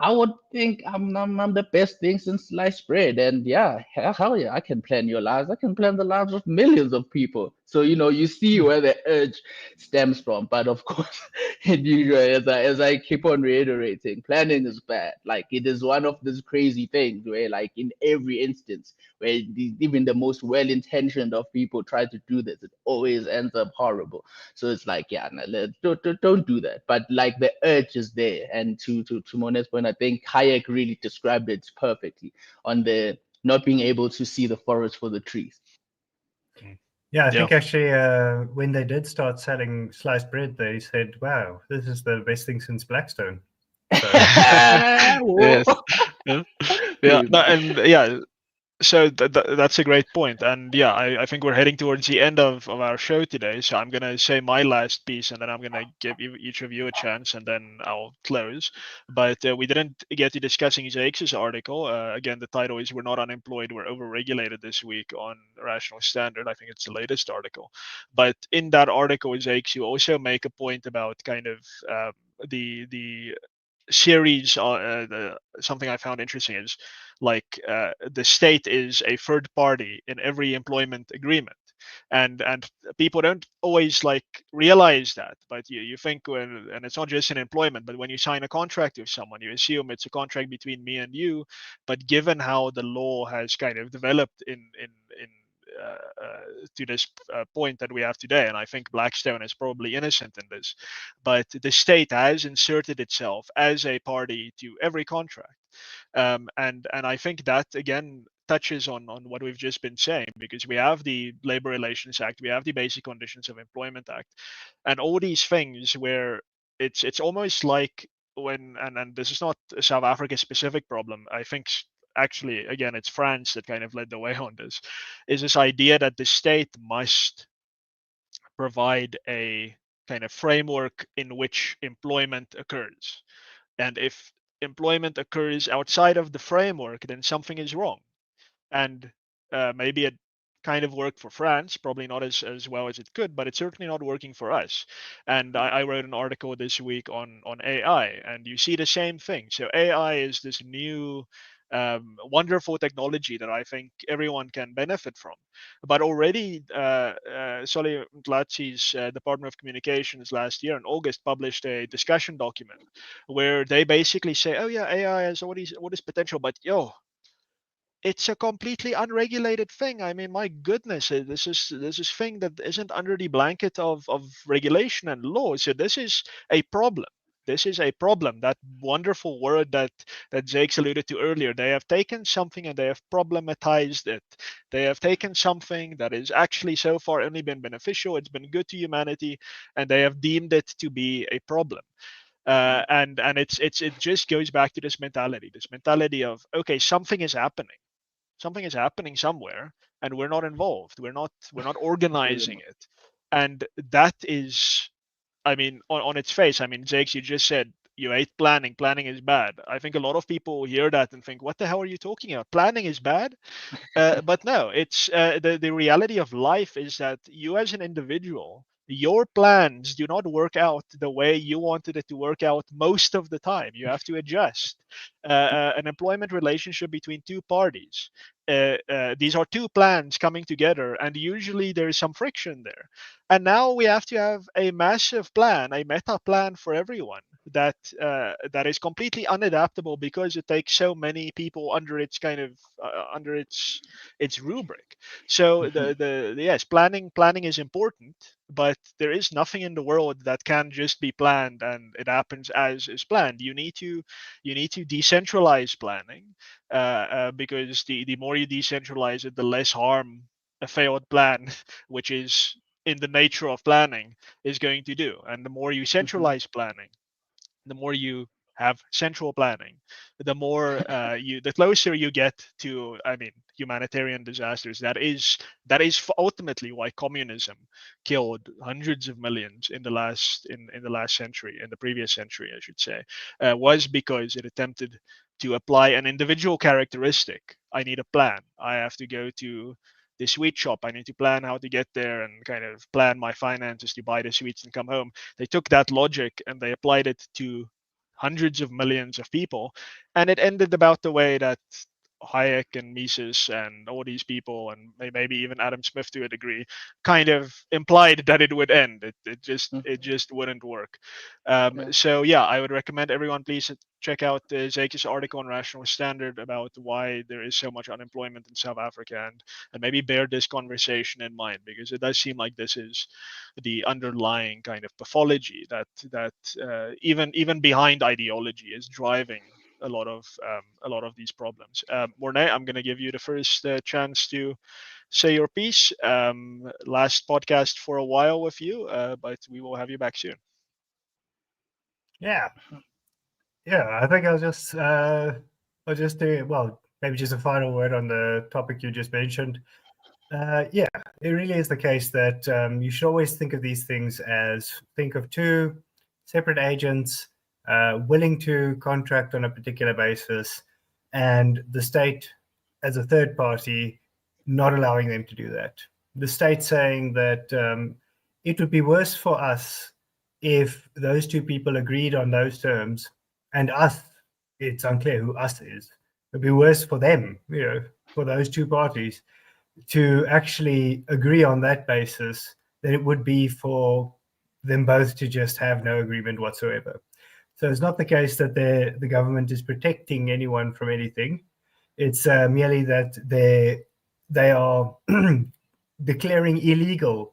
I would think I'm the best thing since sliced bread. And yeah, hell yeah, I can plan your lives. I can plan the lives of millions of people. So, you see where the urge stems from. But of course, as I keep on reiterating, planning is bad. Like, it is one of these crazy things where, like, in every instance, where even the most well-intentioned of people try to do this, it always ends up horrible. So it's like, yeah, no, don't do that. But like the urge is there. And to Morné's point, I think Hayek really described it perfectly on the not being able to see the forest for the trees. Yeah, I think actually when they did start selling sliced bread, they said, "Wow, this is the best thing since Blackstone." So, yes. Yeah. No, and yeah. So that's a great point. And yeah, I think we're heading towards the end of our show today. So I'm going to say my last piece and then I'm going to give each of you a chance and then I'll close. But we didn't get to discussing Zakes' article. Again, the title is We're Not Unemployed, We're Overregulated this week on Rational Standard. I think it's the latest article. But in that article, Zakes, you also make a point about kind of the series. Something I found interesting is like the state is a third party in every employment agreement, and people don't always like realize that. But you think when, and it's not just in employment, but when you sign a contract with someone, you assume it's a contract between me and you. But given how the law has kind of developed in to this point that we have today, and I think Blackstone is probably innocent in this, but the state has inserted itself as a party to every contract, and I think that again touches on what we've just been saying, because we have the Labor Relations Act, we have the Basic Conditions of Employment Act, and all these things where it's almost like when, and this is not a South Africa specific problem, I think actually again it's France that kind of led the way on this, is this idea that the state must provide a kind of framework in which employment occurs, and if employment occurs outside of the framework, then something is wrong. And maybe it kind of worked for France, probably not as well as it could, but it's certainly not working for us. And I wrote an article this week on AI, and you see the same thing. So AI is this new wonderful technology that I think everyone can benefit from. But already, Solly Mtlatsi's Department of Communications last year in August published a discussion document where they basically say, oh yeah, AI has all this potential, but it's a completely unregulated thing. I mean, my goodness, this is thing that isn't under the blanket of regulation and law. So this is a problem. This is a problem. That wonderful word that Jakes alluded to earlier. They have taken something and they have problematized it. They have taken something that is actually so far only been beneficial. It's been good to humanity, and they have deemed it to be a problem. And it just goes back to this mentality of, okay, something is happening, somewhere, and we're not involved, we're not organizing it. And that is, I mean, on its face, I mean, Jakes, you just said you hate planning is bad. I think a lot of people hear that and think, what the hell are you talking about? Planning is bad? But no, it's the reality of life is that you as an individual, your plans do not work out the way you wanted it to work out most of the time. You have to adjust. An employment relationship between two parties. These are two plans coming together, and usually there is some friction there. And now we have to have a massive plan, a meta plan for everyone that is completely unadaptable because it takes so many people under its kind of under its rubric. So the yes, planning is important, but there is nothing in the world that can just be planned and it happens as is planned. You need to decentralize planning, because the more you decentralize it, the less harm a failed plan, which is in the nature of planning, is going to do. And the more you centralize planning, the more you have central planning, the closer you get to, I mean, humanitarian disasters. That is ultimately why communism killed hundreds of millions in the last century, in the previous century, I should say, was because it attempted to apply an individual characteristic. I need a plan. I have to go to the sweet shop. I need to plan how to get there and kind of plan my finances to buy the sweets and come home. They took that logic and they applied it to hundreds of millions of people, and it ended about the way that Hayek and Mises and all these people, and maybe even Adam Smith to a degree, kind of implied that it would end. It just wouldn't work. So yeah, I would recommend everyone please check out Zake's article on Rational Standard about why there is so much unemployment in South Africa, and maybe bear this conversation in mind, because it does seem like this is the underlying kind of pathology that even behind ideology is driving a lot of these problems. Morné, I'm going to give you the first chance to say your piece. Last podcast for a while with you, but we will have you back soon. Yeah, I think I'll just do, well, maybe just a final word on the topic you just mentioned. Yeah, it really is the case that you should always think of these things as think of two separate agents willing to contract on a particular basis, and the state as a third party not allowing them to do that. The state saying that it would be worse for us if those two people agreed on those terms, and us, it's unclear who us is. It'd be worse for them, for those two parties to actually agree on that basis than it would be for them both to just have no agreement whatsoever. So it's not the case that the government is protecting anyone from anything. It's merely that they are declaring illegal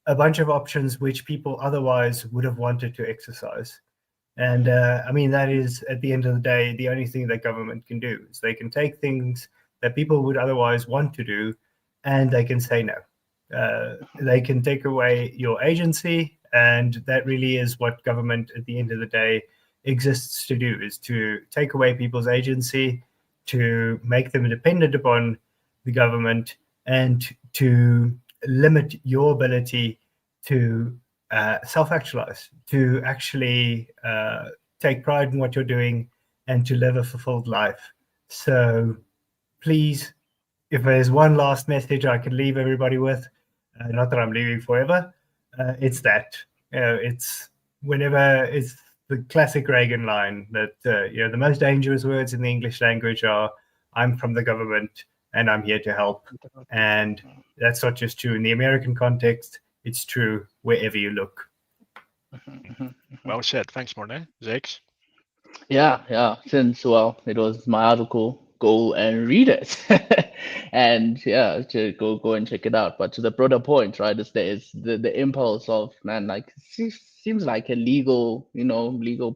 a bunch of options which people otherwise would have wanted to exercise. And I mean, that is, at the end of the day, the only thing that government can do is they can take things that people would otherwise want to do, and they can say no. They can take away your agency, and that really is what government, at the end of the day, exists to do, is to take away people's agency, to make them dependent upon the government, and to limit your ability to self-actualize, to actually take pride in what you're doing, and to live a fulfilled life. So please, if there's one last message I can leave everybody with, not that I'm leaving forever, it's that. It's the classic Reagan line that the most dangerous words in the English language are, "I'm from the government and I'm here to help." And that's not just true in the American context, it's true wherever you look. Well said. Thanks, Morné. Zakes? Yeah. Since, well, it was my article, go and read it. And yeah, to go and check it out. But to the broader point, right, is the impulse of, man, like, seems like a legal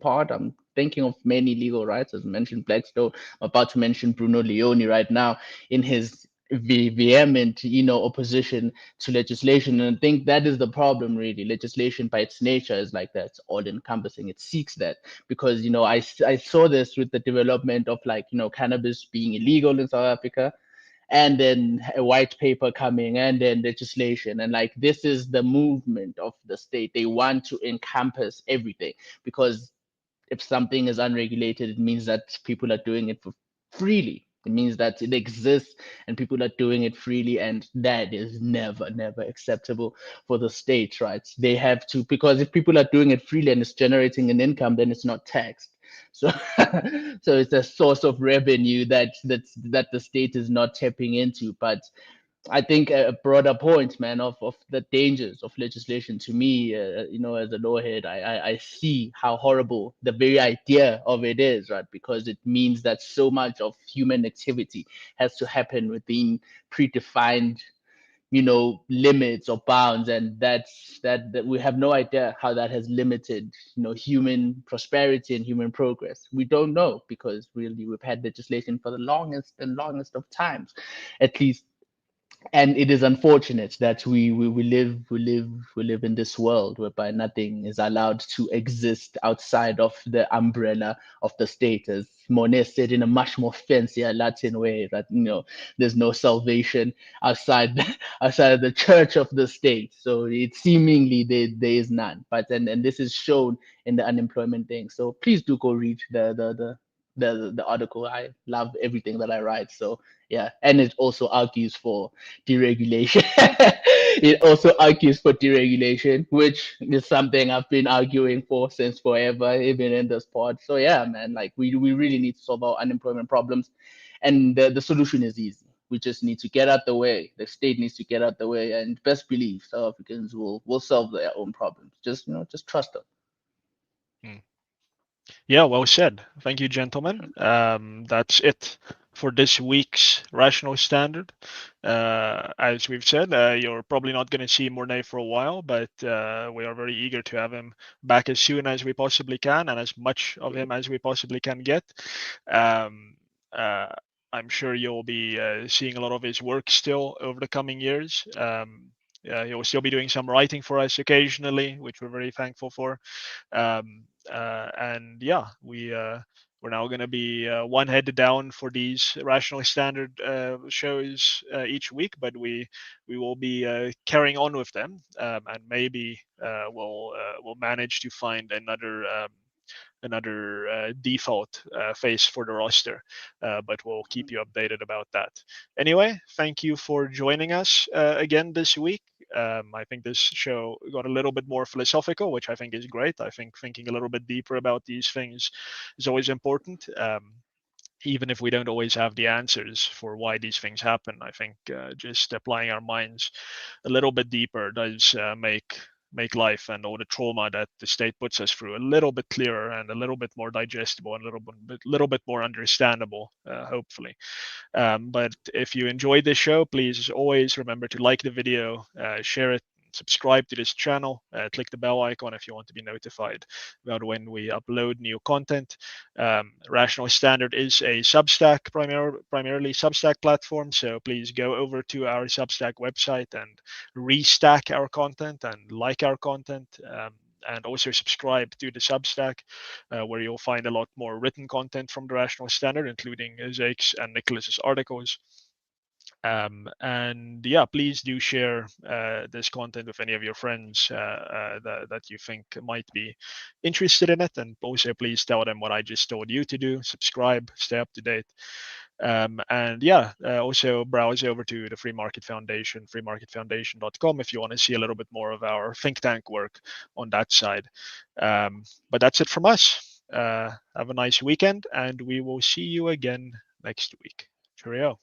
part. I'm thinking of many legal rights, as mentioned Blackstone. I'm about to mention Bruno Leone right now in his vehement, opposition to legislation. And I think that is the problem, really. Legislation by its nature is like that. It's all encompassing. It seeks that, because, I saw this with the development of, like, cannabis being illegal in South Africa, and then a white paper coming, and then legislation. And, like, this is the movement of the state. They want to encompass everything, because if something is unregulated, it means that people are doing it for freely. It means that it exists and people are doing it freely, and that is never acceptable for the state, right? They have to, because if people are doing it freely and it's generating an income, then it's not taxed. So, so it's a source of revenue that the state is not tapping into. But I think a broader point, man, of the dangers of legislation, to me, as a lawhead, I see how horrible the very idea of it is, right? Because it means that so much of human activity has to happen within predefined, limits or bounds, and that we have no idea how that has limited, human prosperity and human progress. We don't know, because really we've had legislation for the longest of times, at least. And it is unfortunate that we live in this world whereby nothing is allowed to exist outside of the umbrella of the state, as Morné said in a much more fancier Latin way, that there's no salvation outside outside of the church of the state. So it seemingly there is none. But and this is shown in the unemployment thing. So please do go read the article. I love everything that I write. So yeah, and it also argues for deregulation. It also argues for deregulation, which is something I've been arguing for since forever, even in this pod. So yeah, man, like we really need to solve our unemployment problems, and the solution is easy. We just need to get out the way. The state needs to get out the way, and best believe South Africans will solve their own problems. Just just trust them. Yeah, well said. Thank you, gentlemen. That's it for this week's Rational Standard. As we've said, you're probably not going to see Morné for a while, but we are very eager to have him back as soon as we possibly can and as much of him as we possibly can get. I'm sure you'll be seeing a lot of his work still over the coming years. He'll still be doing some writing for us occasionally, which we're very thankful for. And yeah, we're now going to be one head down for these Rational Standard shows each week, but we will be carrying on with them, and maybe we'll manage to find another default face for the roster, but we'll keep you updated about that. Anyway, thank you for joining us again this week. I think this show got a little bit more philosophical, which I think is great. I think thinking a little bit deeper about these things is always important. Even if we don't always have the answers for why these things happen, I think just applying our minds a little bit deeper does make life and all the trauma that the state puts us through a little bit clearer and a little bit more digestible and a little bit more understandable, hopefully. But if you enjoyed this show, please always remember to like the video, share it, subscribe to this channel, click the bell icon if you want to be notified about when we upload new content. Rational Standard is a Substack, primarily Substack platform, so please go over to our Substack website and restack our content and like our content. And also subscribe to the Substack, where you'll find a lot more written content from the Rational Standard, including Zake's and Nicholas's articles. And yeah, please do share this content with any of your friends that you think might be interested in it. And also, please tell them what I just told you to do. Subscribe, stay up to date. And yeah, also browse over to the Free Market Foundation, freemarketfoundation.com, if you want to see a little bit more of our think tank work on that side. But that's it from us. Have a nice weekend, and we will see you again next week. Cheerio.